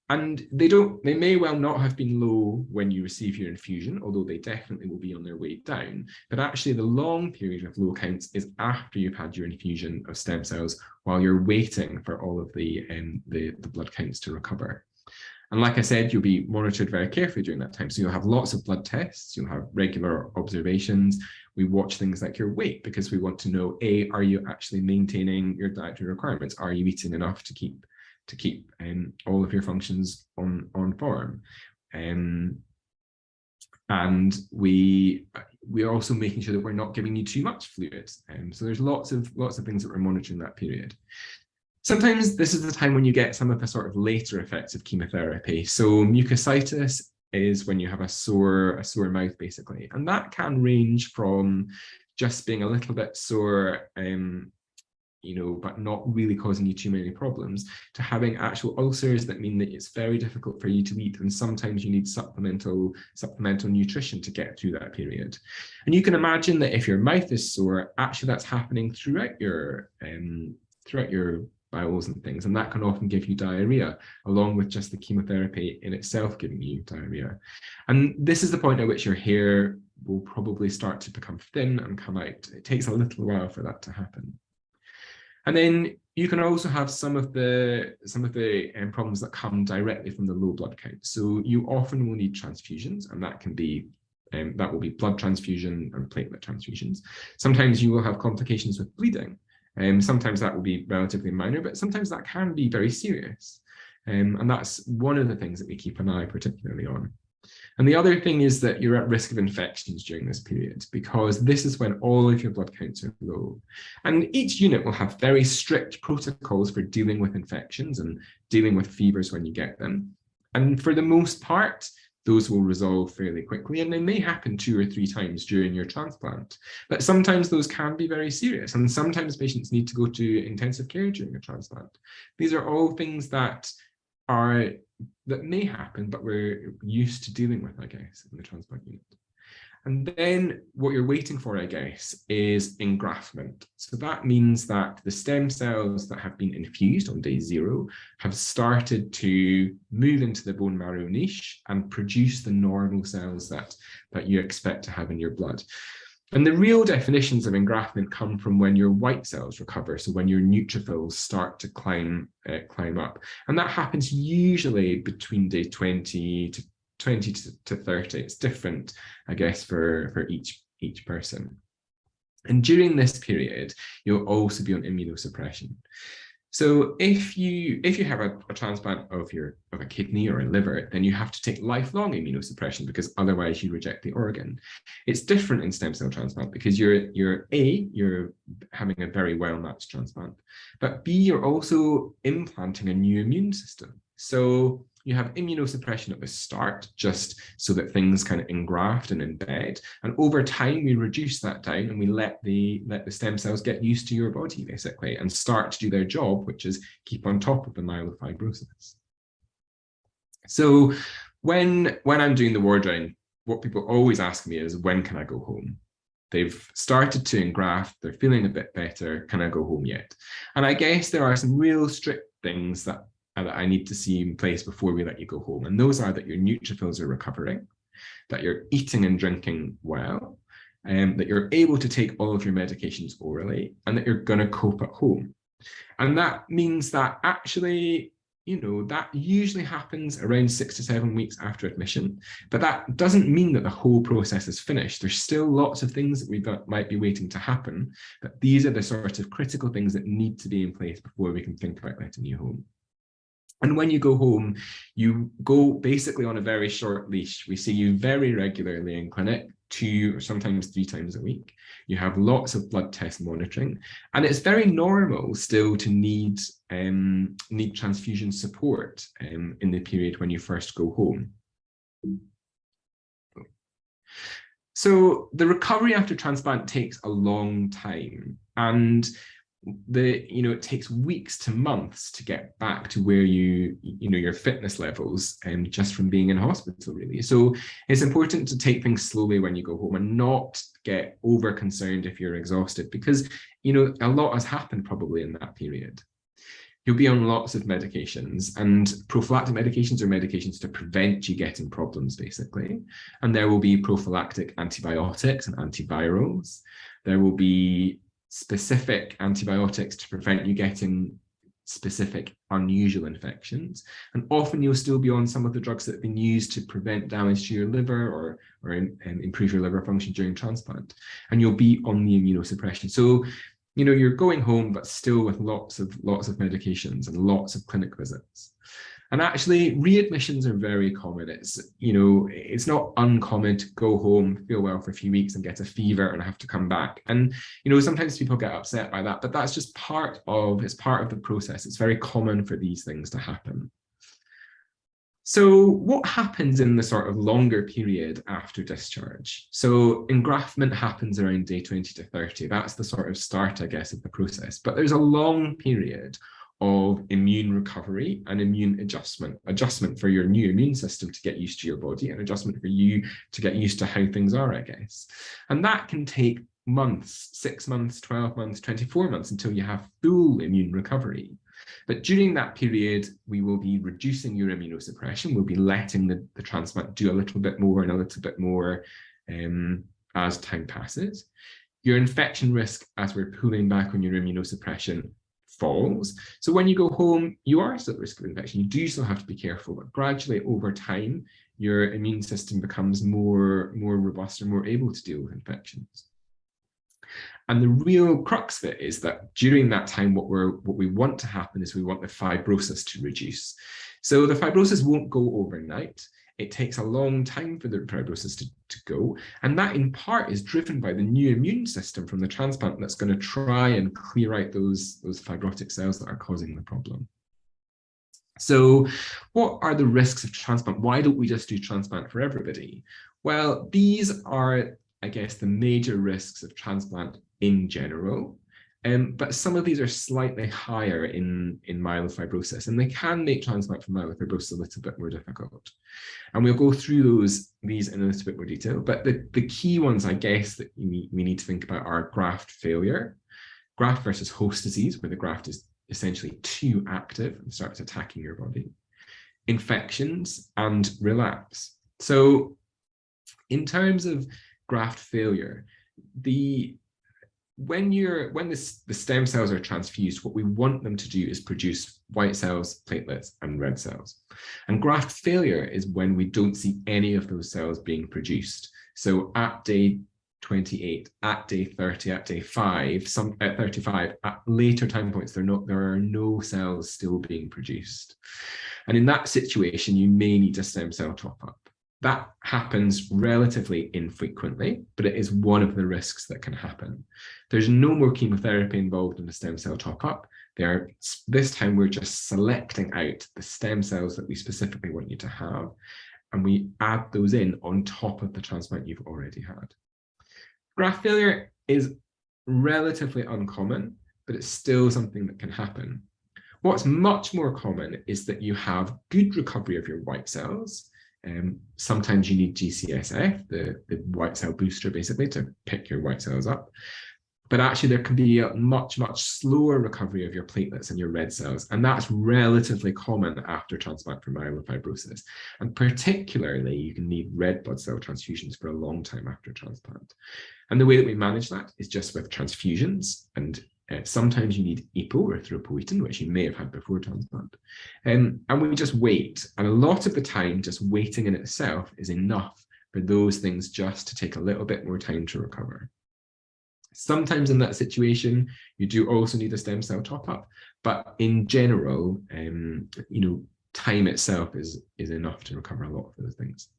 And they may well not have been low when you receive your infusion, although they definitely will be on their way down. But actually the long period of low counts is after you've had your infusion of stem cells, while you're waiting for all of the blood counts to recover. And like I said, you'll be monitored very carefully during that time. So you'll have lots of blood tests, you'll have regular observations. We watch things like your weight because we want to know, A, are you actually maintaining your dietary requirements? Are you eating enough to keep all of your functions on form? And we are also making sure that we're not giving you too much fluid. So there's lots of things that we're monitoring that period. Sometimes this is the time when you get some of the sort of later effects of chemotherapy. So mucositis is when you have a sore mouth, basically. And that can range from just being a little bit sore, but not really causing you too many problems, to having actual ulcers that mean that it's very difficult for you to eat, and sometimes you need supplemental nutrition to get through that period. And you can imagine that if your mouth is sore, actually that's happening throughout your bowels and things, and that can often give you diarrhea, along with just the chemotherapy in itself giving you diarrhea. And this is the point at which your hair will probably start to become thin and come out. It takes a little while for that to happen. And then you can also have some of the problems that come directly from the low blood count. So you often will need transfusions, and that can be that will be blood transfusion and platelet transfusions. Sometimes you will have complications with bleeding. Sometimes that will be relatively minor, but sometimes that can be very serious. And that's one of the things that we keep an eye particularly on. And the other thing is that you're at risk of infections during this period, because this is when all of your blood counts are low. And each unit will have very strict protocols for dealing with infections and dealing with fevers when you get them. And for the most part, those will resolve fairly quickly, and they may happen 2 or 3 times during your transplant. But sometimes those can be very serious, and sometimes patients need to go to intensive care during a transplant. These are all things that may happen, but we're used to dealing with, I guess, in the transplant unit. And then what you're waiting for, I guess, is engraftment. So that means that the stem cells that have been infused on day 0 have started to move into the bone marrow niche and produce the normal cells that you expect to have in your blood. And the real definitions of engraftment come from when your white cells recover, so when your neutrophils start to climb up. And that happens usually between day 20 to 30. It's different, I guess, for each person. And during this period, you'll also be on immunosuppression. So if you have a transplant of a kidney or a liver, then you have to take lifelong immunosuppression, because otherwise you reject the organ. It's different in stem cell transplant because you're having a very well-matched transplant, but B, you're also implanting a new immune system. So you have immunosuppression at the start, just so that things kind of engraft and embed. And over time, we reduce that down and we let the stem cells get used to your body, basically, and start to do their job, which is keep on top of the myelofibrosis. So when I'm doing the ward round, what people always ask me is, when can I go home? They've started to engraft, they're feeling a bit better, can I go home yet? And I guess there are some real strict things that I need to see in place before we let you go home. And those are that your neutrophils are recovering, that you're eating and drinking well, that you're able to take all of your medications orally, and that you're going to cope at home. And that means that actually, that usually happens around 6 to 7 weeks after admission, but that doesn't mean that the whole process is finished. There's still lots of things that we might be waiting to happen, but these are the sort of critical things that need to be in place before we can think about letting you home. And when you go home, you go basically on a very short leash. We see you very regularly in clinic, 2 or sometimes 3 times a week. You have lots of blood test monitoring, and it's very normal still to need transfusion support in the period when you first go home. So the recovery after transplant takes a long time, and it takes weeks to months to get back to where your fitness levels, and just from being in hospital, really. So it's important to take things slowly when you go home and not get over concerned if you're exhausted, because a lot has happened probably in that period. You'll be on lots of medications, and prophylactic medications are medications to prevent you getting problems, basically. And there will be prophylactic antibiotics and antivirals. There will be specific antibiotics to prevent you getting specific unusual infections. And often you'll still be on some of the drugs that have been used to prevent damage to your liver or improve your liver function during transplant. And you'll be on the immunosuppression. So, you're going home, but still with lots of medications and lots of clinic visits. And actually, readmissions are very common. It's not uncommon to go home, feel well for a few weeks, and get a fever and have to come back. And sometimes people get upset by that, but that's just part of the process. It's very common for these things to happen. So what happens in the sort of longer period after discharge? So engraftment happens around day 20 to 30. That's the sort of start, I guess, of the process. But there's a long period of immune recovery and immune adjustment for your new immune system to get used to your body, and adjustment for you to get used to how things are, I guess. And that can take months, 6 months, 12 months, 24 months, until you have full immune recovery. But during that period, we will be reducing your immunosuppression. We'll be letting the transplant do a little bit more and a little bit more as time passes. Your infection risk, as we're pulling back on your immunosuppression, falls. So when you go home, you are still at risk of infection. You do still have to be careful, but gradually over time, your immune system becomes more robust and more able to deal with infections. And the real crux of it is that during that time, what we want to happen is we want the fibrosis to reduce. So the fibrosis won't go overnight. It takes a long time for the fibrosis to go. And that in part is driven by the new immune system from the transplant that's going to try and clear out those fibrotic cells that are causing the problem. So what are the risks of transplant? Why don't we just do transplant for everybody? Well, these are, I guess, the major risks of transplant in general. But some of these are slightly higher in myelofibrosis, and they can make transplant for myelofibrosis a little bit more difficult. And we'll go through these in a little bit more detail. But the key ones, I guess, that we need to think about are graft failure, graft versus host disease, where the graft is essentially too active and starts attacking your body, infections, and relapse. So in terms of graft failure, when the stem cells are transfused, what we want them to do is produce white cells, platelets, and red cells. And graft failure is when we don't see any of those cells being produced. So at day 28, at day 30, at day 5, at 35, at later time points, there are no cells still being produced. And in that situation, you may need a stem cell top-up. That happens relatively infrequently, but it is one of the risks that can happen. There's no more chemotherapy involved in the stem cell top-up. This time we're just selecting out the stem cells that we specifically want you to have, and we add those in on top of the transplant you've already had. Graft failure is relatively uncommon, but it's still something that can happen. What's much more common is that you have good recovery of your white cells. Sometimes you need GCSF, the white cell booster, basically, to pick your white cells up. But actually, there can be a much, much slower recovery of your platelets and your red cells. And that's relatively common after transplant for myelofibrosis. And particularly, you can need red blood cell transfusions for a long time after transplant. And the way that we manage that is just with transfusions. And sometimes you need EPO or erythropoietin, which you may have had before transplant. And we just wait. And a lot of the time, just waiting in itself is enough for those things just to take a little bit more time to recover. Sometimes in that situation, you do also need a stem cell top-up, but in general, time itself is enough to recover a lot of those things.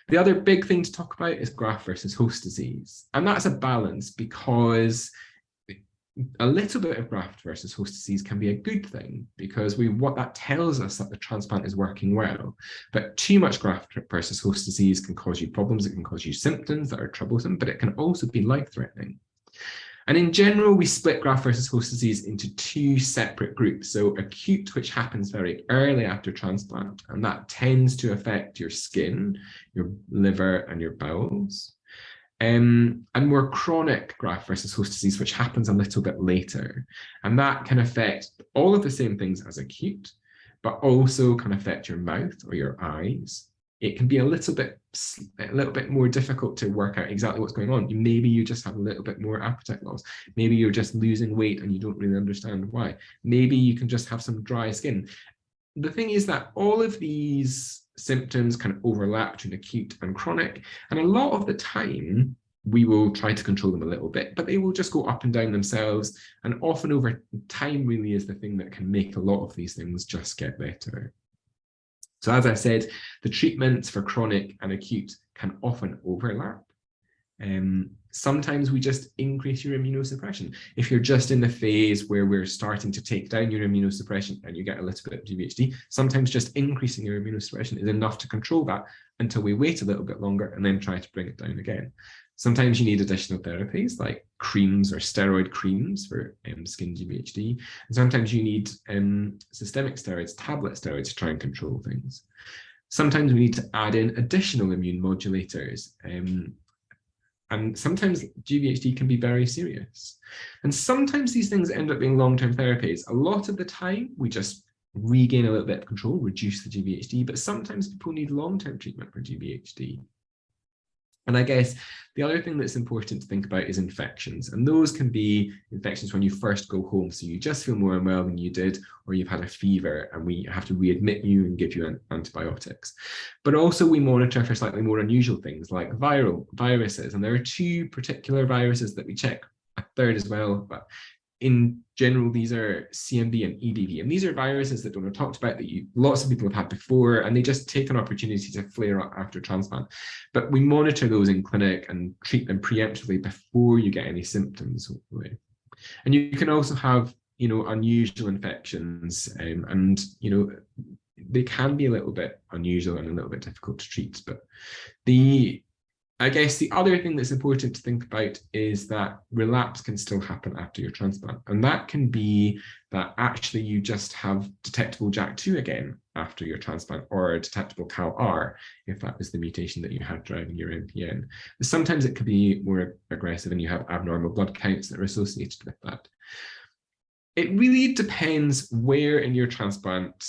The other big thing to talk about is graft versus host disease. And that's a balance, because a little bit of graft versus host disease can be a good thing, because what that tells us that the transplant is working well. But too much graft versus host disease can cause you problems. It can cause you symptoms that are troublesome, but it can also be life-threatening. And in general, we split graft versus host disease into two separate groups. So acute, which happens very early after transplant, and that tends to affect your skin, your liver, and your bowels. And more chronic graft versus host disease, which happens a little bit later. And that can affect all of the same things as acute, but also can affect your mouth or your eyes. It can be a little bit more difficult to work out exactly what's going on. Maybe you just have a little bit more appetite loss. Maybe you're just losing weight and you don't really understand why. Maybe you can just have some dry skin. The thing is that all of these symptoms kind of overlap between acute and chronic, and a lot of the time we will try to control them a little bit, but they will just go up and down themselves, and often over time really is the thing that can make a lot of these things just get better. So as I said, the treatments for chronic and acute can often overlap. Sometimes we just increase your immunosuppression. If you're just in the phase where we're starting to take down your immunosuppression and you get a little bit of GVHD, sometimes just increasing your immunosuppression is enough to control that until we wait a little bit longer and then try to bring it down again. Sometimes you need additional therapies like creams or steroid creams for skin GVHD. And sometimes you need systemic steroids, tablet steroids to try and control things. Sometimes we need to add in additional immune modulators. And sometimes GVHD can be very serious. And sometimes these things end up being long-term therapies. A lot of the time, we just regain a little bit of control, reduce the GVHD, but sometimes people need long-term treatment for GVHD. And I guess the other thing that's important to think about is infections. And those can be infections when you first go home. So you just feel more unwell than you did, or you've had a fever and we have to readmit you and give you antibiotics. But also we monitor for slightly more unusual things like viruses. And there are two particular viruses that we check, a third as well, but in general, these are CMV and EBV. And these are viruses that Donal talked about that lots of people have had before, and they just take an opportunity to flare up after transplant. But we monitor those in clinic and treat them preemptively before you get any symptoms, hopefully. And you can also have, unusual infections, and they can be a little bit unusual and a little bit difficult to treat. But I guess the other thing that's important to think about is that relapse can still happen after your transplant. And that can be that actually you just have detectable JAK2 again after your transplant, or detectable CALR, if that was the mutation that you had driving your MPN. Sometimes it could be more aggressive and you have abnormal blood counts that are associated with that. It really depends where in your transplant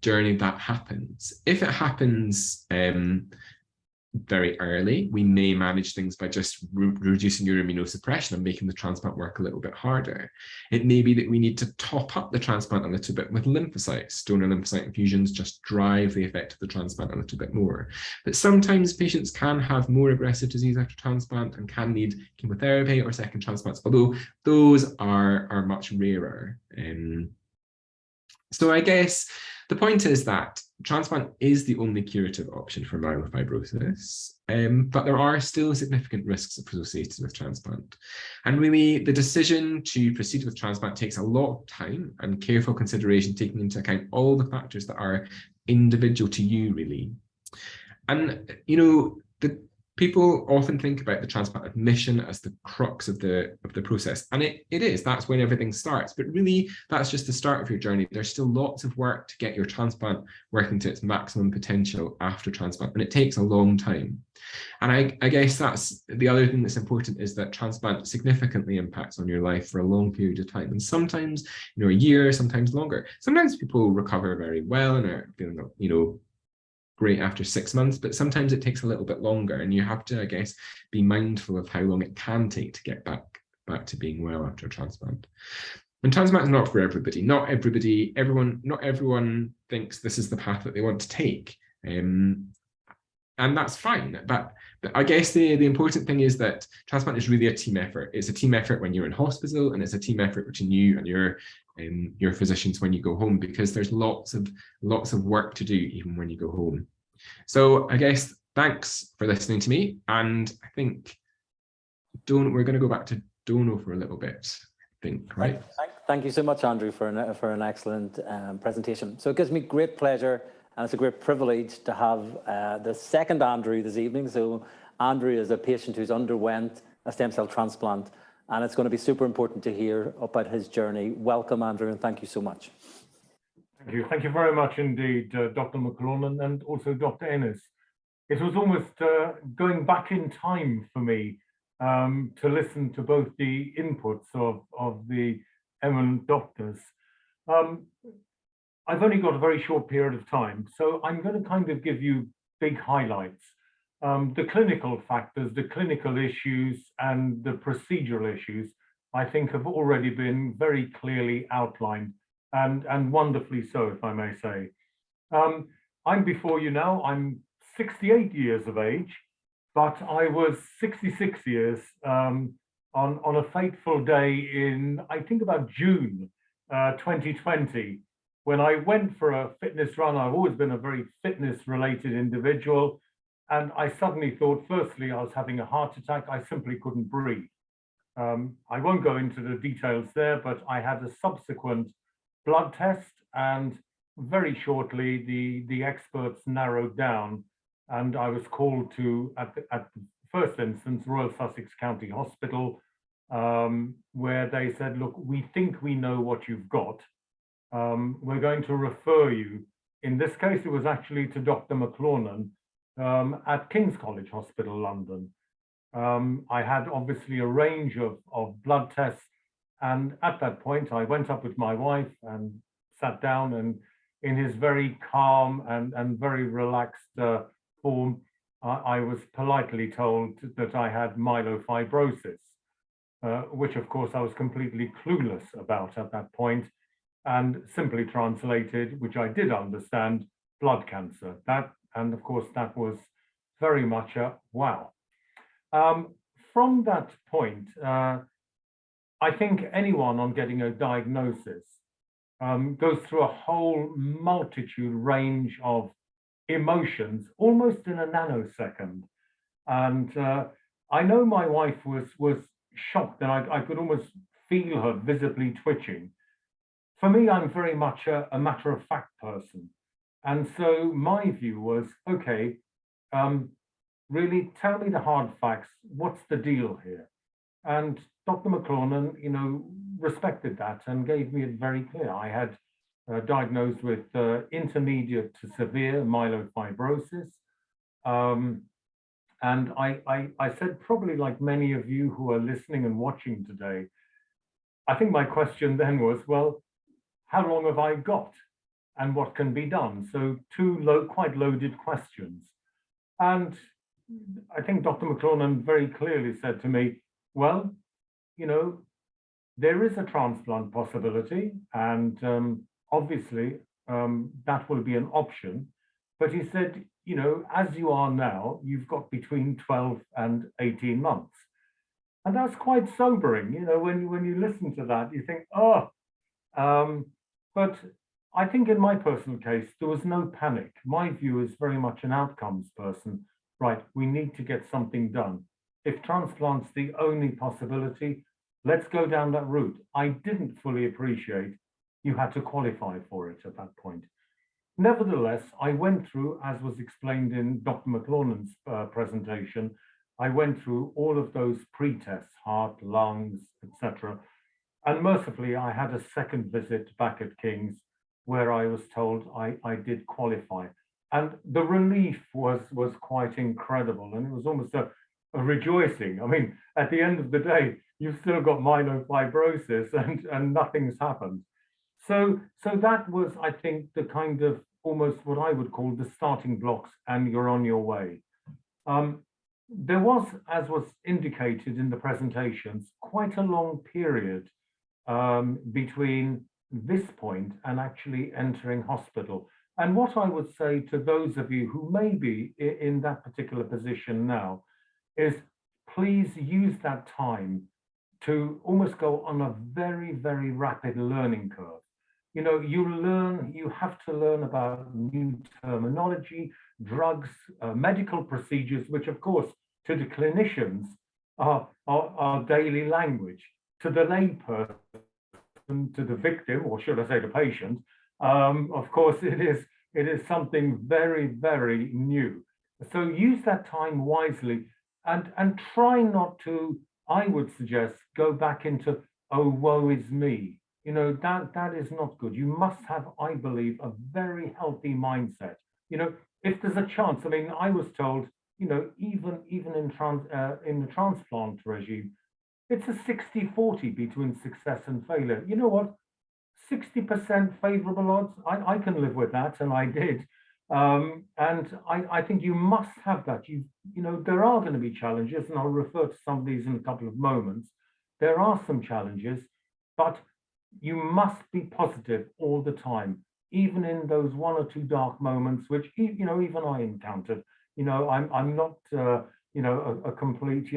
journey that happens. If it happens very early, we may manage things by just reducing your immunosuppression and making the transplant work a little bit harder. It may be that we need to top up the transplant a little bit with lymphocytes. Donor lymphocyte infusions just drive the effect of the transplant a little bit more. But sometimes patients can have more aggressive disease after transplant and can need chemotherapy or second transplants, although those are much rarer. So I guess the point is that transplant is the only curative option for myelofibrosis, but there are still significant risks associated with transplant. And really, the decision to proceed with transplant takes a lot of time and careful consideration, taking into account all the factors that are individual to you, really. And, you know, people often think about the transplant admission as the crux of the process, and it is. That's when everything starts. But really, that's just the start of your journey. There's still lots of work to get your transplant working to its maximum potential after transplant, and it takes a long time. And I guess that's the other thing that's important, is that transplant significantly impacts on your life for a long period of time, and sometimes, you know, a year, sometimes longer. Sometimes people recover very well and are feeling, you know, great after 6 months, but sometimes it takes a little bit longer, and you have to, I guess, be mindful of how long it can take to get back to being well after a transplant. And transplant is not for everybody. Not everyone thinks this is the path that they want to take, and that's fine. But I guess the important thing is that transplant is really a team effort. It's a team effort when you're in hospital, and it's a team effort between you and your physicians when you go home, because there's lots of work to do even when you go home. So I guess thanks for listening to me, and I think we're going to go back to Donal for a little bit, I think, right? Thank you so much, Andrew, for an excellent presentation. So it gives me great pleasure, and it's a great privilege to have the second Andrew this evening. So Andrew is a patient who's underwent a stem cell transplant, and it's going to be super important to hear about his journey. Welcome, Andrew, and thank you so much. Thank you. Thank you very much indeed, Dr. McLornan, and also Dr. Ennis. It was almost going back in time for me to listen to both the inputs of the eminent doctors. I've only got a very short period of time, so I'm going to kind of give you big highlights. The clinical factors, the clinical issues, and the procedural issues, I think, have already been very clearly outlined, and wonderfully so, if I may say. I'm before you now. I'm 68 years of age, but I was 66 years on a fateful day in, I think, about June 2020, when I went for a fitness run. I've always been a very fitness-related individual, and I suddenly thought, firstly, I was having a heart attack. I simply couldn't breathe. I won't go into the details there, but I had a subsequent blood test, and very shortly the experts narrowed down, and I was called to, at the first instance, Royal Sussex County Hospital, where they said, look, we think we know what you've got. We're going to refer you. In this case, it was actually to Dr. McLornan at King's College Hospital, London. I had obviously a range of blood tests, and at that point, I went up with my wife and sat down, and in his very calm and very relaxed form, I was politely told that I had myelofibrosis, which of course I was completely clueless about at that point, and simply translated, which I did understand, blood cancer. And of course, that was very much a wow. From that point, I think anyone on getting a diagnosis goes through a whole multitude range of emotions, almost in a nanosecond. And I know my wife was shocked, and I could almost feel her visibly twitching. For me, I'm very much a matter-of-fact person. And so my view was, okay, really tell me the hard facts. What's the deal here? And Dr. McLornan, respected that and gave me it very clear. I had diagnosed with intermediate to severe myelofibrosis. And I said, probably like many of you who are listening and watching today, I think my question then was, well, how long have I got and what can be done? So two quite loaded questions. And I think Dr. McLornan very clearly said to me, well, there is a transplant possibility, and obviously that will be an option. But he said, as you are now, you've got between 12 and 18 months. And that's quite sobering, when you listen to that, you think, but I think in my personal case, there was no panic. My view is very much an outcomes person. Right, we need to get something done. If transplant's the only possibility, let's go down that route. I didn't fully appreciate you had to qualify for it at that point. Nevertheless, I went through, as was explained in Dr. McLornan's presentation, I went through all of those pre-tests, heart, lungs, etc. And mercifully, I had a second visit back at King's where I was told I did qualify. And the relief was quite incredible. And it was almost a rejoicing. I mean, at the end of the day, you've still got myelofibrosis and nothing's happened. So that was, I think, the kind of almost what I would call the starting blocks, and you're on your way. There was, as was indicated in the presentations, quite a long period between this point and actually entering hospital. And what I would say to those of you who may be in that particular position now is please use that time to almost go on a very, very rapid learning curve. You have to learn about new terminology, drugs, medical procedures, which of course to the clinicians are daily language. To the layperson, to the victim, or should I say the patient, of course, it is something very, very new. So use that time wisely and try not to, I would suggest, go back into, oh, woe is me. That is not good. You must have, I believe, a very healthy mindset. If there's a chance, I mean, I was told, even in the transplant regime, it's a 60-40 between success and failure. You know what? 60% favorable odds, I can live with that, and I did. And I think you must have that. There are going to be challenges, and I'll refer to some of these in a couple of moments. There are some challenges, but you must be positive all the time, even in those one or two dark moments, which even I encountered. I'm not a complete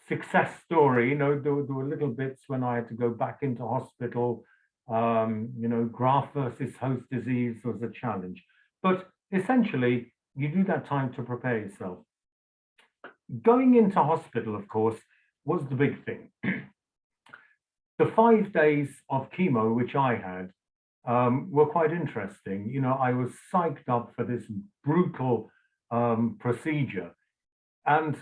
success story. There were little bits when I had to go back into hospital. Graft versus host disease was a challenge, but essentially you do that time to prepare yourself. Going into hospital, of course, was the big thing. The 5 days of chemo, which I had, were quite interesting. I was psyched up for this brutal procedure. And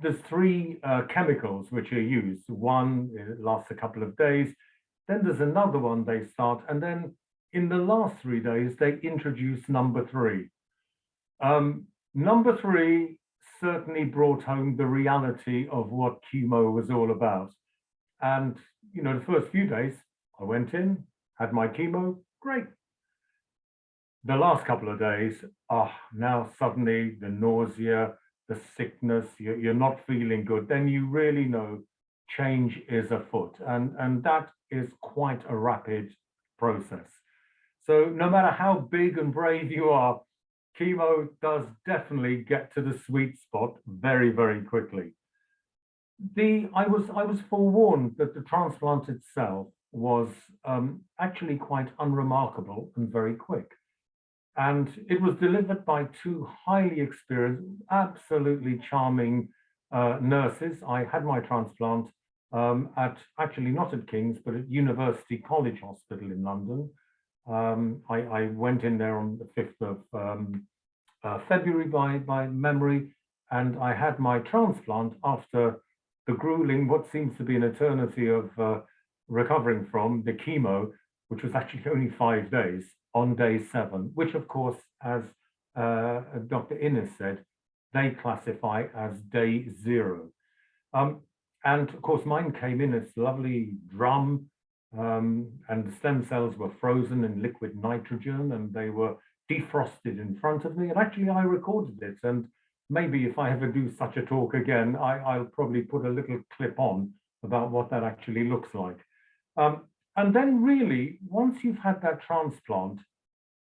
there's 3 chemicals which are used. One, it lasts a couple of days. Then there's another one they start. And then in the last 3 days, they introduce number 3. Number 3 certainly brought home the reality of what chemo was all about. And, the first few days, I went in, had my chemo, great. The last couple of days, now suddenly the nausea, the sickness, you're not feeling good, then you really know change is afoot. And that is quite a rapid process. So no matter how big and brave you are, chemo does definitely get to the sweet spot very, very quickly. I was forewarned that the transplant itself was actually quite unremarkable and very quick. And it was delivered by 2 highly experienced, absolutely charming nurses. I had my transplant actually not at King's, but at University College Hospital in London. I went in there on the 5th February by memory, and I had my transplant after the grueling, what seems to be an eternity of recovering from the chemo, which was actually only 5 days, on day 7, which of course, as Dr. Innes said, they classify as day 0. And of course, mine came in as lovely drum, and the stem cells were frozen in liquid nitrogen, and they were defrosted in front of me. And actually, I recorded it. And maybe if I ever do such a talk again, I'll probably put a little clip on about what that actually looks like. And then really, once you've had that transplant,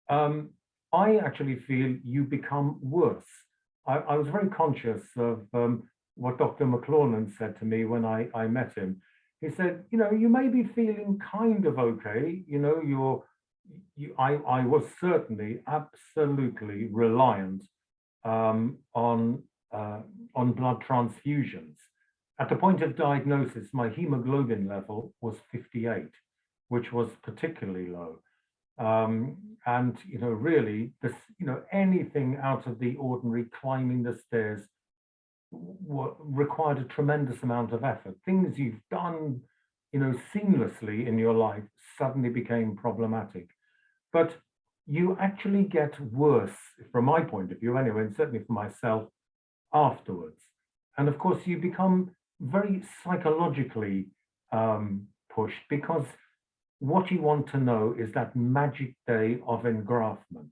I actually feel you become worse. I was very conscious of what Dr. McLornan said to me when I met him. He said, you know, you may be feeling kind of okay, you know, I was certainly absolutely reliant on blood transfusions. At the point of diagnosis, my hemoglobin level was 58, which was particularly low. And, you know, really, this, you know, anything out of the ordinary, climbing the stairs, required a tremendous amount of effort. Things you've done, you know, seamlessly in your life suddenly became problematic. But you actually get worse, from my point of view anyway, and certainly for myself, afterwards. And of course, you become very psychologically pushed, because what you want to know is that magic day of engraftment,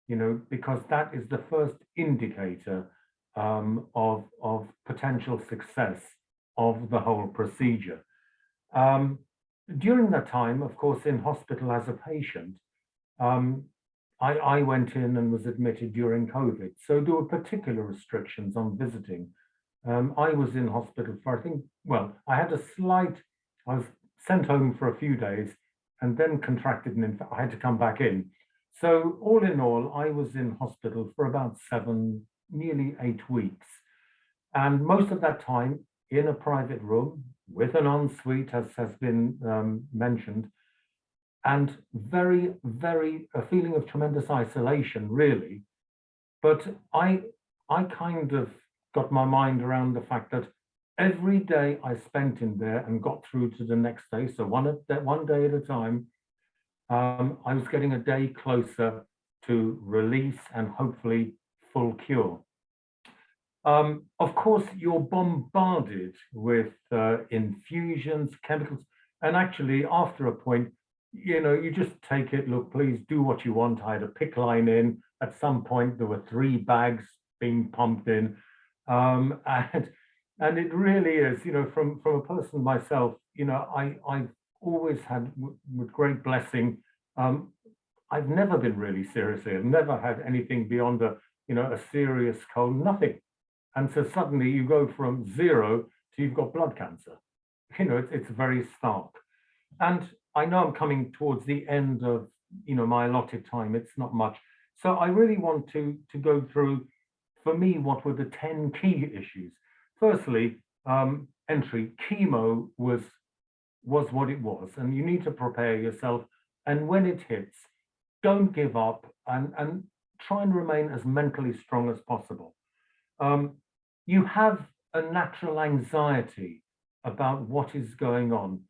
you know, because that is the first indicator of potential success of the whole procedure. During that time, of course, in hospital as a patient, I went in and was admitted during COVID. So there were particular restrictions on visiting. I was in hospital for, I think, well, I was sent home for a few days and then contracted and I had to come back in. So all in all, I was in hospital for about 7, nearly 8 weeks. And most of that time in a private room with an ensuite, as has been mentioned, and a feeling of tremendous isolation, really. But I kind of got my mind around the fact that every day I spent in there and got through to the next day, so one day at a time, I was getting a day closer to release and hopefully full cure. Of course, you're bombarded with infusions, chemicals, and actually after a point, you know, you just take it, look, please do what you want. I had a PICC line in. At some point, there were 3 bags being pumped in. And it really is, you know, from a person myself, you know, I've always had, with great blessing, I've never been really seriously. I've never had anything beyond a serious cold, nothing. And so suddenly you go from 0 to you've got blood cancer. You know, it's very stark. And I know I'm coming towards the end of, you know, my allotted time. It's not much. So I really want to go through, for me, what were the 10 key issues. Firstly, entry, chemo was what it was, and you need to prepare yourself. And when it hits, don't give up and try and remain as mentally strong as possible. You have a natural anxiety about what is going on.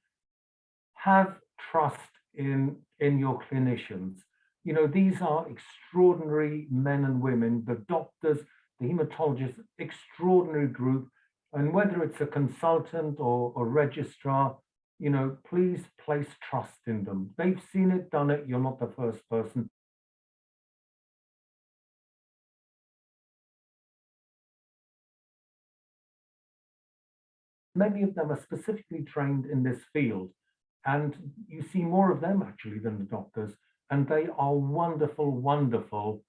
Have trust in your clinicians. You know, these are extraordinary men and women, the doctors, the hematologists, extraordinary group. And whether it's a consultant or a registrar, you know, please place trust in them. They've seen it, done it. You're not the first person. Many of them are specifically trained in this field, and you see more of them actually than the doctors, and they are wonderful, wonderful,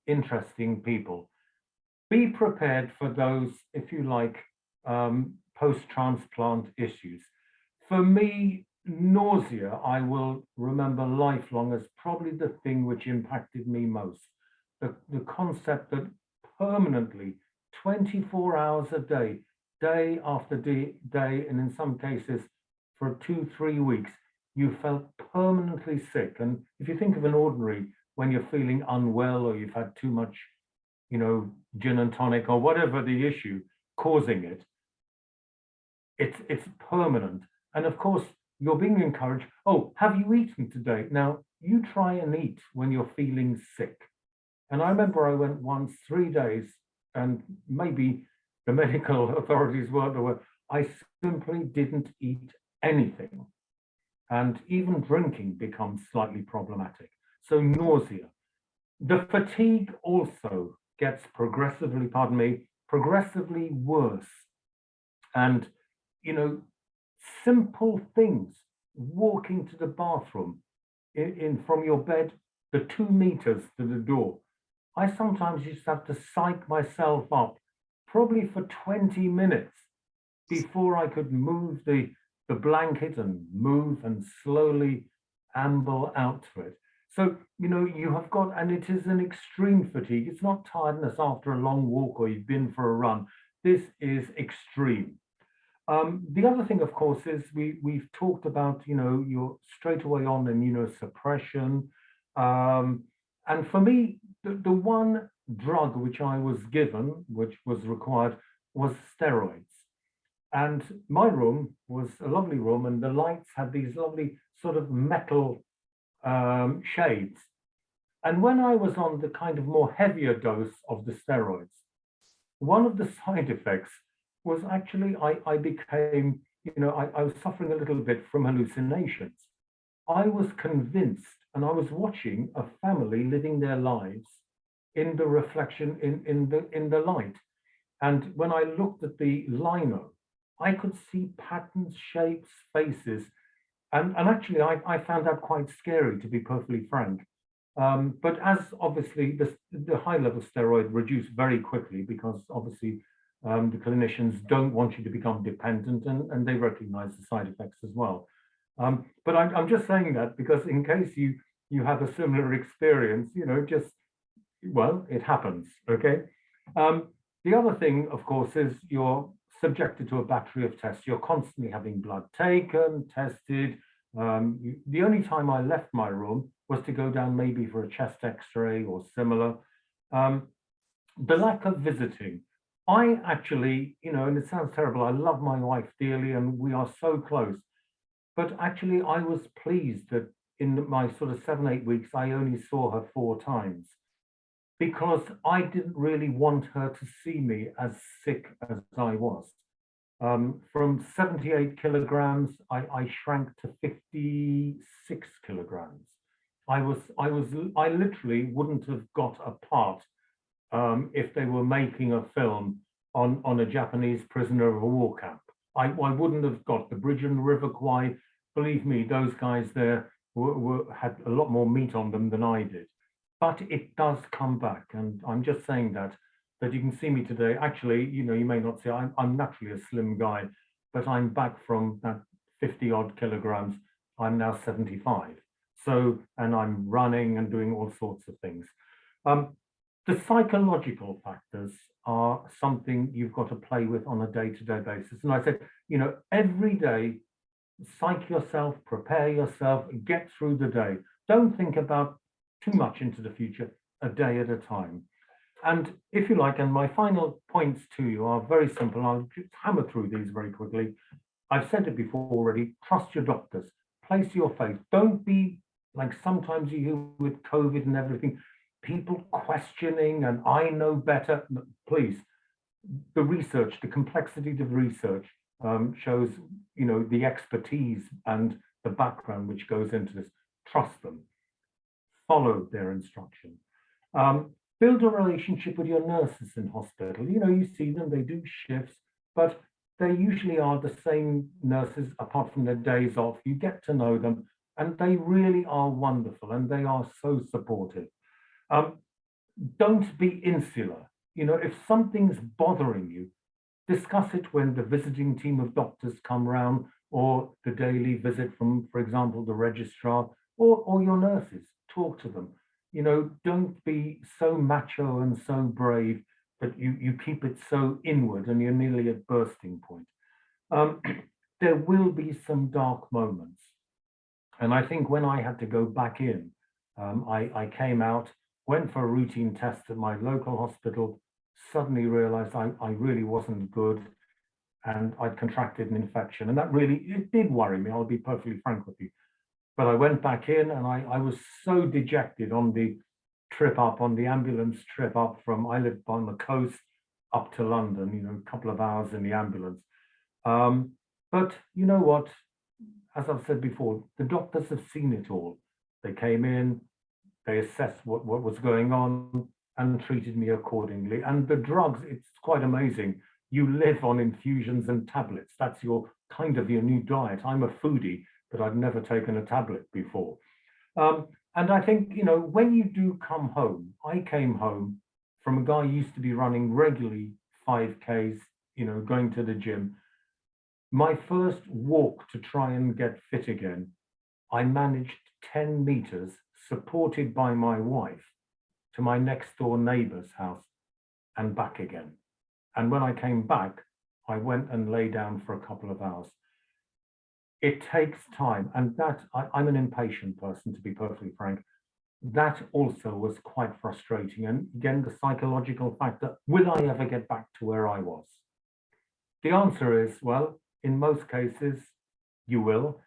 interesting people. Be prepared for those, if you like, post-transplant issues. For me, nausea, I will remember lifelong as probably the thing which impacted me most. The concept that permanently, 24 hours a day, day after day, and in some cases for 2-3 weeks, you felt permanently sick. And if you think of an ordinary, when you're feeling unwell or you've had too much gin and tonic or whatever the issue causing it, it's permanent. And of course, you're being encouraged, oh, have you eaten today? Now, you try and eat when you're feeling sick. And I remember I went once 3 days, and maybe the medical authorities weren't aware, I simply didn't eat anything. And even drinking becomes slightly problematic. So nausea. The fatigue also gets progressively worse. And, simple things, walking to the bathroom from your bed, the 2 meters to the door. I sometimes used to have to psych myself up probably for 20 minutes before I could move the blanket and move and slowly amble out to it. So, you have got, and it is an extreme fatigue. It's not tiredness after a long walk or you've been for a run. This is extreme. The other thing, of course, is we've talked about, you're straight away on immunosuppression. And for me, the one drug which I was given, which was required, was steroids. And my room was a lovely room, and the lights had these lovely sort of metal shades. And when I was on the kind of more heavier dose of the steroids, one of the side effects was actually I became, I was suffering a little bit from hallucinations. I was convinced, and I was watching a family living their lives in the reflection in the light. And when I looked at the lino, I could see patterns, shapes, faces. And actually, I found that quite scary, to be perfectly frank. But as obviously the high level steroid reduced very quickly, because obviously the clinicians don't want you to become dependent, and they recognize the side effects as well. But I'm just saying that because in case you have a similar experience, well, it happens, okay? The other thing, of course, is you're subjected to a battery of tests. You're constantly having blood taken, tested. The only time I left my room was to go down maybe for a chest x-ray or similar. The lack of visiting. I actually, and it sounds terrible, I love my wife dearly and we are so close. But actually, I was pleased that in my sort of 7-8 weeks, I only saw her 4 times, because I didn't really want her to see me as sick as I was. From 78 kilograms, I shrank to 56 kilograms. I literally wouldn't have got a part if they were making a film on a Japanese prisoner of a war camp. I wouldn't have got the bridge and the River Kwai. Believe me, those guys there had a lot more meat on them than I did. But it does come back, and I'm just saying that you can see me today. Actually, you may not see, I'm naturally a slim guy, but I'm back from that 50 odd kilograms. I'm now 75. So, and I'm running and doing all sorts of things. The psychological factors are something you've got to play with on a day-to-day basis. And I said, every day, psych yourself, prepare yourself, get through the day. Don't think about too much into the future, a day at a time. And if you like, and my final points to you are very simple. I'll just hammer through these very quickly. I've said it before already, trust your doctors, place your faith. Don't be like sometimes you hear with COVID and everything, people questioning and I know better. Please, the research, the complexity of research shows, the expertise and the background which goes into this. Trust them, follow their instruction. Build a relationship with your nurses in hospital. You see them, they do shifts, but they usually are the same nurses apart from their days off. You get to know them and they really are wonderful and they are so supportive. Don't be insular. If something's bothering you, discuss it when the visiting team of doctors come round, or the daily visit from, for example, the registrar or your nurses. Talk to them. Don't be so macho and so brave that you keep it so inward and you're nearly at bursting point. There will be some dark moments. And I think when I had to go back in, I came out went for a routine test at my local hospital, suddenly realized I really wasn't good and I'd contracted an infection. And that really, it did worry me, I'll be perfectly frank with you. But I went back in and I was so dejected on the trip up, on the ambulance trip up from, I lived on the coast up to London, you know, a couple of hours in the ambulance. But you know what, as I've said before, the doctors have seen it all. They came in, they assessed what was going on and treated me accordingly. And the drugs, it's quite amazing. You live on infusions and tablets. That's your kind of your new diet. I'm a foodie, but I've never taken a tablet before. And I think, you know, when you do come home, I came home from a guy who used to be running regularly 5Ks, you know, going to the gym. My first walk to try and get fit again, I managed 10 meters supported by my wife to my next door neighbor's house and back again. And when I came back, I went and lay down for a couple of hours. It takes time, and that I'm an impatient person, to be perfectly frank. That also was quite frustrating. And again, the psychological factor, will I ever get back to where I was? The answer is, well, in most cases, you will.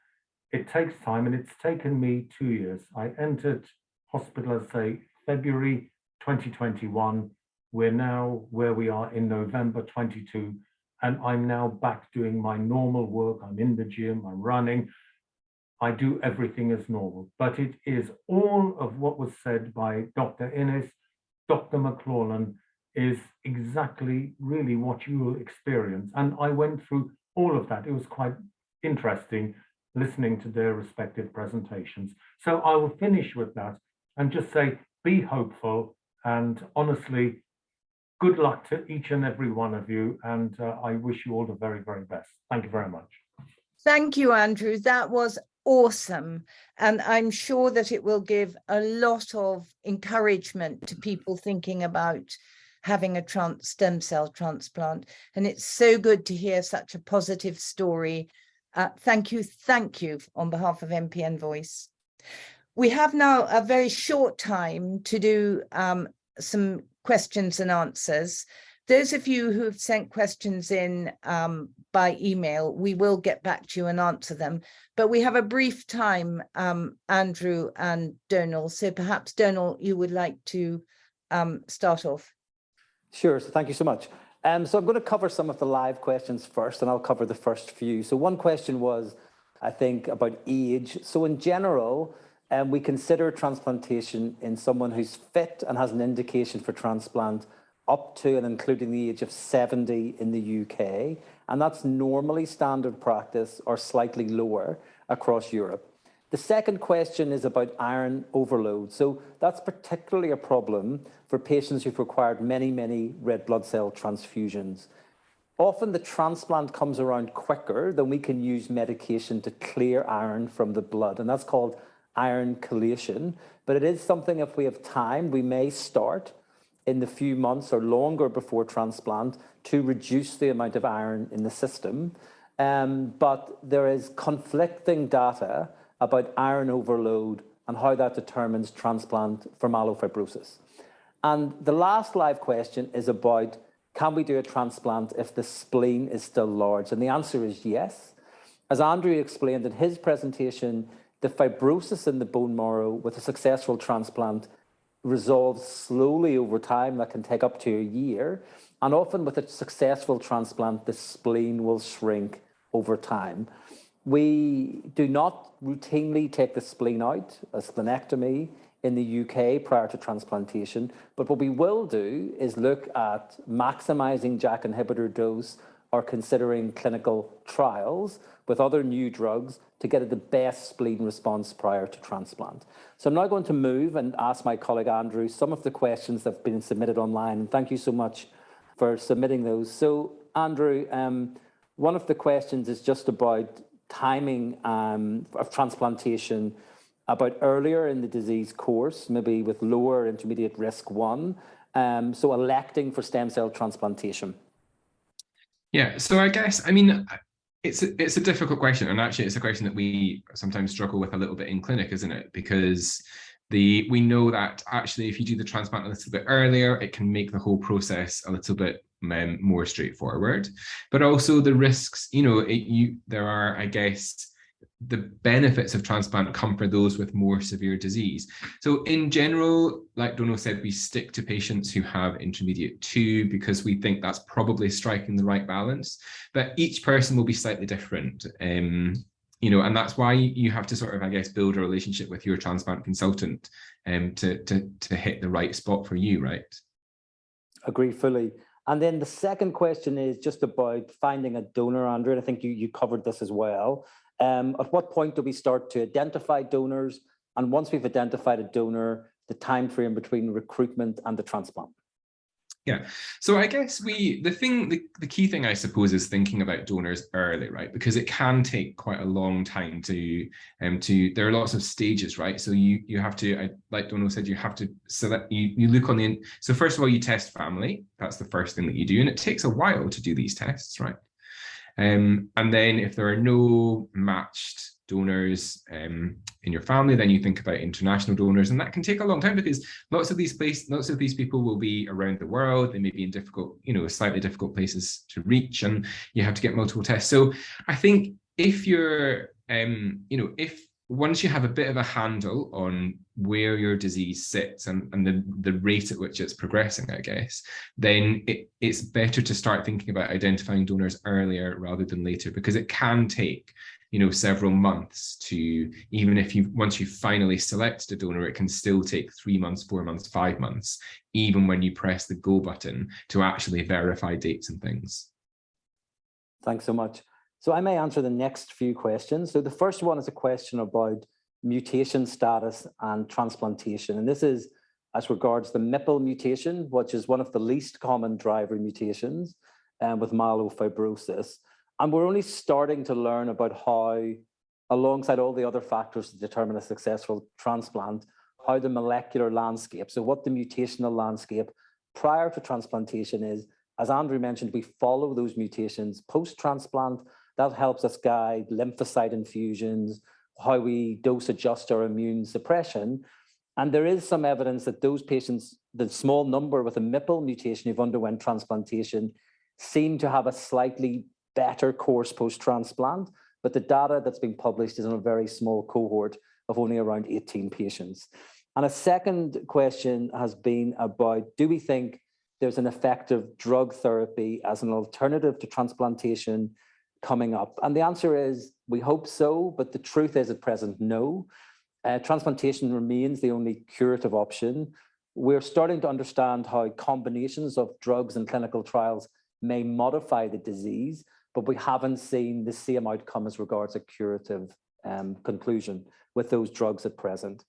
It takes time, and it's taken me 2 years. I entered hospital, as say, February 2021. We're now where we are in November 22, and I'm now back doing my normal work. I'm in the gym, I'm running. I do everything as normal, but it is all of what was said by Dr. Innes, Dr. McLornan is exactly really what you will experience. And I went through all of that. It was quite interesting listening to their respective presentations. So I will finish with that and just say, be hopeful, and honestly, good luck to each and every one of you. And I wish you all the very, very best. Thank you very much. Thank you, Andrew. That was awesome. And I'm sure that it will give a lot of encouragement to people thinking about having a stem cell transplant. And it's so good to hear such a positive story. Thank you on behalf of MPN Voice. We have now a very short time to do some questions and answers. Those of you who have sent questions in by email, we will get back to you and answer them. But we have a brief time, Andrew and Donal. So perhaps, Donal, you would like to start off. Sure, so thank you so much. So I'm going to cover some of the live questions first, and I'll cover the first few. So one question was, I think, about age. So in general, we consider transplantation in someone who's fit and has an indication for transplant up to and including the age of 70 in the UK. And that's normally standard practice or slightly lower across Europe. The second question is about iron overload. So that's particularly a problem for patients who've required many, many red blood cell transfusions. Often the transplant comes around quicker than we can use medication to clear iron from the blood, and that's called iron chelation. But it is something, if we have time, we may start in the few months or longer before transplant to reduce the amount of iron in the system. But there is conflicting data about iron overload and how that determines transplant for myelofibrosis. And the last live question is about, can we do a transplant if the spleen is still large? And the answer is yes. As Andrew explained in his presentation, the fibrosis in the bone marrow with a successful transplant resolves slowly over time. That can take up to a year. And often with a successful transplant, the spleen will shrink over time. We do not routinely take the spleen out, a splenectomy, in the UK prior to transplantation. But what we will do is look at maximizing JAK inhibitor dose or considering clinical trials with other new drugs to get the best spleen response prior to transplant. So I'm now going to move and ask my colleague Andrew some of the questions that have been submitted online. And thank you so much for submitting those. So Andrew, one of the questions is just about timing of transplantation, about earlier in the disease course, maybe with lower intermediate risk 1, so electing for stem cell transplantation. Yeah, so I guess, I mean, it's a difficult question, and actually it's a question that we sometimes struggle with a little bit in clinic, isn't it? Because we know that actually if you do the transplant a little bit earlier, it can make the whole process a little bit more straightforward. But also the risks, there are, I guess, the benefits of transplant come for those with more severe disease. So in general, like Donal said, we stick to patients who have intermediate 2 because we think that's probably striking the right balance. But each person will be slightly different. And that's why you have to sort of, I guess, build a relationship with your transplant consultant to hit the right spot for you, right? Agree fully. And then the second question is just about finding a donor, Andrew. And I think you covered this as well. At what point do we start to identify donors? And once we've identified a donor, the time frame between recruitment and the transplant? Yeah, so I guess the key thing, I suppose, is thinking about donors early, right? Because it can take quite a long time there are lots of stages, right? So you have to, like Donal said, you have to select, you look on so first of all, you test family. That's the first thing that you do. And it takes a while to do these tests, right? And then if there are no matched donors in your family, then you think about international donors, and that can take a long time because lots of these people will be around the world. They may be in difficult, slightly difficult places to reach, and you have to get multiple tests. So I think if you're, once you have a bit of a handle on where your disease sits and the rate at which it's progressing, I guess, then it's better to start thinking about identifying donors earlier rather than later, because it can take, several months to, even if once you finally selected a donor, it can still take 3 months, 4 months, 5 months, even when you press the go button to actually verify dates and things. Thanks so much. So I may answer the next few questions. So the first one is a question about mutation status and transplantation. And this is as regards the MPL mutation, which is one of the least common driver mutations with myelofibrosis. And we're only starting to learn about how, alongside all the other factors to determine a successful transplant, how the molecular landscape, so what the mutational landscape prior to transplantation is. As Andrew mentioned, we follow those mutations post-transplant. That helps us guide lymphocyte infusions, how we dose adjust our immune suppression. And there is some evidence that those patients, the small number with a MPL mutation who've underwent transplantation, seem to have a slightly better course post-transplant, but the data that's been published is in a very small cohort of only around 18 patients. And a second question has been about, do we think there's an effective drug therapy as an alternative to transplantation coming up? And the answer is, we hope so, but the truth is at present, no. Transplantation remains the only curative option. We're starting to understand how combinations of drugs and clinical trials may modify the disease, but we haven't seen the same outcome as regards a curative conclusion with those drugs at present.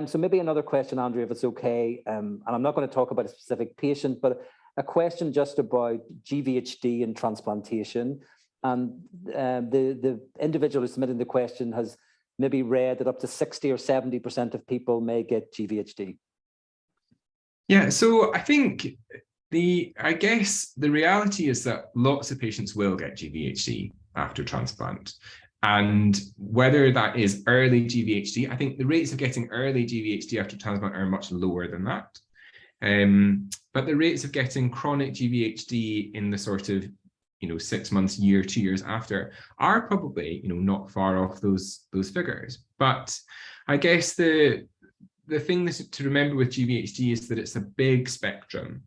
So maybe another question, Andrew, if it's okay, and I'm not going to talk about a specific patient, but a question just about GVHD and transplantation. And the individual who submitted the question has maybe read that up to 60 or 70% of people may get GVHD. Yeah, so I think I guess the reality is that lots of patients will get GVHD after transplant. And whether that is early GVHD, I think the rates of getting early GVHD after transplant are much lower than that. But the rates of getting chronic GVHD in the sort of 6 months, year, 2 years after are probably not far off those figures. But I guess the thing to remember with GVHD is that it's a big spectrum.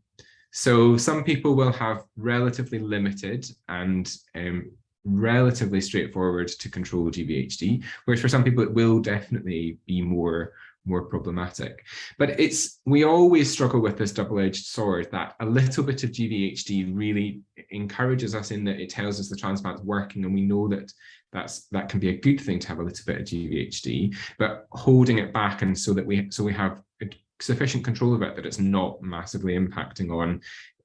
So some people will have relatively limited and relatively straightforward to control GVHD, whereas for some people it will definitely be more problematic. But we always struggle with this double-edged sword that a little bit of GVHD really encourages us in that it tells us the transplant's working, and we know that that can be a good thing to have a little bit of GVHD, but holding it back and so we have sufficient control of it that it's not massively impacting on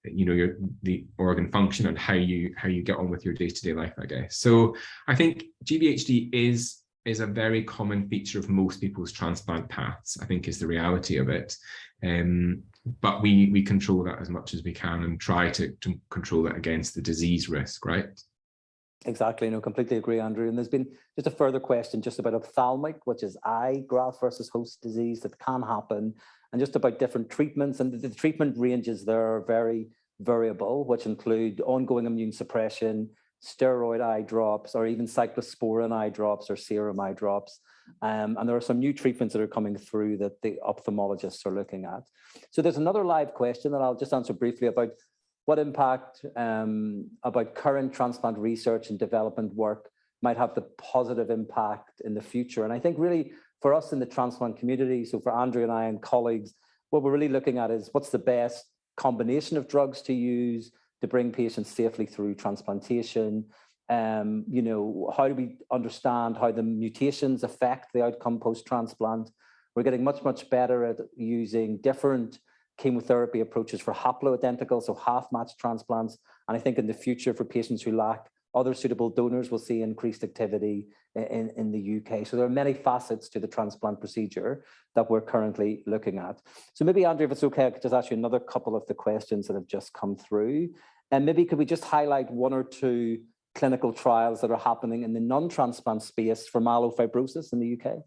the organ function and how you get on with your day-to-day life, I guess. So I think GVHD is a very common feature of most people's transplant paths, I think, is the reality of it. But we control that as much as we can and try to control it against the disease risk, right? Exactly, no, completely agree, Andrew. And there's been just a further question just about ophthalmic, which is eye graft versus host disease that can happen, and just about different treatments. And the treatment ranges there are very variable, which include ongoing immune suppression, steroid eye drops, or even cyclosporin eye drops or serum eye drops. And there are some new treatments that are coming through that the ophthalmologists are looking at. So there's another live question that I'll just answer briefly about what impact about current transplant research and development work might have the positive impact in the future. And I think really for us in the transplant community, so for Andrew and I and colleagues, what we're really looking at is what's the best combination of drugs to use to bring patients safely through transplantation. You know, how do we understand how the mutations affect the outcome post-transplant? We're getting much, much better at using different chemotherapy approaches for haploidentical, so half-matched transplants. And I think in the future for patients who lack other suitable donors, we'll see increased activity in the UK. So there are many facets to the transplant procedure that we're currently looking at. So maybe, Andrew, if it's okay, I could just ask you another couple of the questions that have just come through. And maybe could we just highlight one or two clinical trials that are happening in the non-transplant space for myelofibrosis in the UK?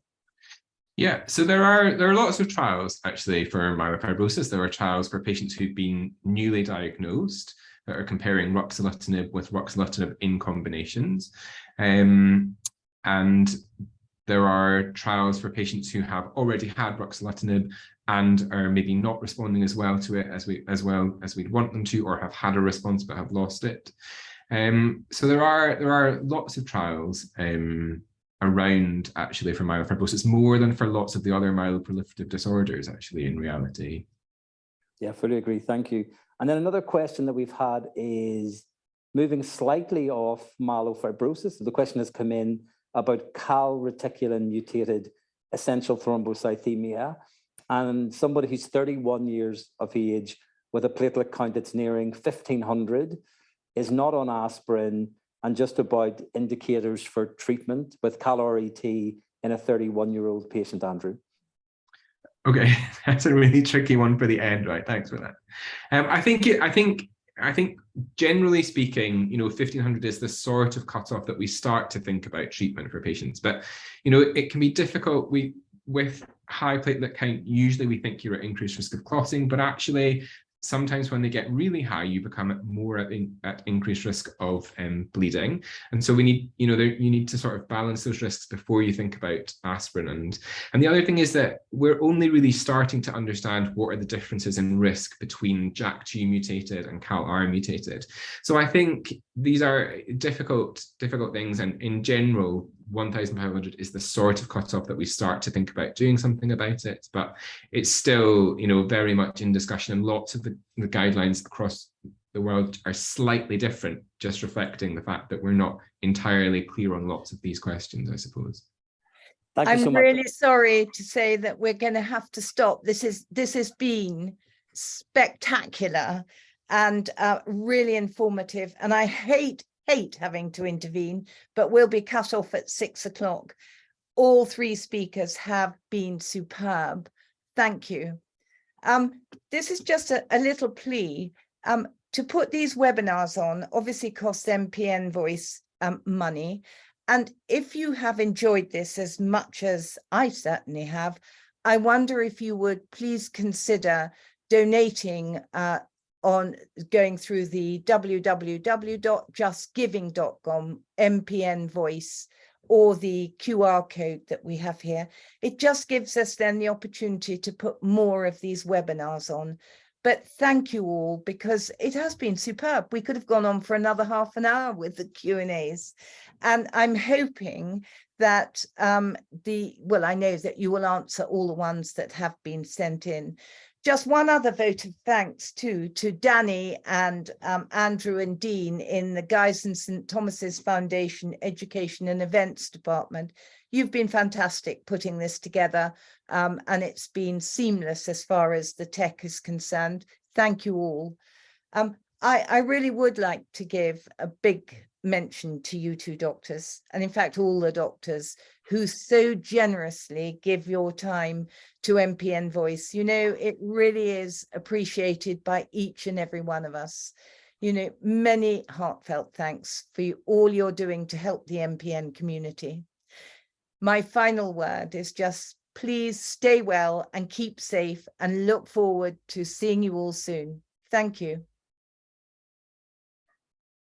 Yeah, so there are lots of trials actually for myelofibrosis. There are trials for patients who've been newly diagnosed that are comparing ruxolitinib with ruxolitinib in combinations. And there are trials for patients who have already had ruxolitinib and are maybe not responding as well to it as we'd want them to, or have had a response but have lost it. So there are lots of trials around actually for myelofibrosis, more than for lots of the other myeloproliferative disorders actually in reality. Yeah, fully agree, thank you. And then another question that we've had is moving slightly off myelofibrosis. So the question has come in about calreticulin mutated essential thrombocythemia, and somebody who's 31 years of age with a platelet count that's nearing 1,500 is not on aspirin, and just about indicators for treatment with CAL-RET in a 31-year-old patient, Andrew. Okay, that's a really tricky one for the end, right? Thanks for that. I think generally speaking, you know, 1,500 is the sort of cutoff that we start to think about treatment for patients. But, you know, it can be difficult. With high platelet count, usually we think you're at increased risk of clotting, but actually sometimes when they get really high, you become more at increased risk of bleeding. And so we need, you know, you need to sort of balance those risks before you think about aspirin. And the other thing is that we're only really starting to understand what are the differences in risk between JAK2 mutated and CALR mutated. So I think these are difficult things. And in general, 1,500 is the sort of cutoff that we start to think about doing something about it, but it's still, you know, very much in discussion, and lots of the guidelines across the world are slightly different, just reflecting the fact that we're not entirely clear on lots of these questions, I suppose. Thank you so I'm much. really sorry to say that we're going to have to stop. This has been spectacular and really informative, and I hate having to intervene, but we'll be cut off at 6 o'clock. All three speakers have been superb. Thank you. This is just a little plea. To put these webinars on obviously costs MPN Voice money. And if you have enjoyed this as much as I certainly have, I wonder if you would please consider donating on going through the www.justgiving.com MPN Voice, or the QR code that we have here. It just gives us then the opportunity to put more of these webinars on. But thank you all, because it has been superb. We could have gone on for another half an hour with the Q&As. And I'm hoping that I know that you will answer all the ones that have been sent in. Just one other vote of thanks to Danny and Andrew and Dean in the Guy's and St Thomas's Foundation Education and Events Department. You've been fantastic putting this together, and it's been seamless as far as the tech is concerned. Thank you all. I really would like to give a big mention to you two doctors, and in fact all the doctors who so generously give your time to MPN Voice. You know, it really is appreciated by each and every one of us. You know, many heartfelt thanks for all you're doing to help the MPN community. My final word is just please stay well and keep safe, and look forward to seeing you all soon. Thank you.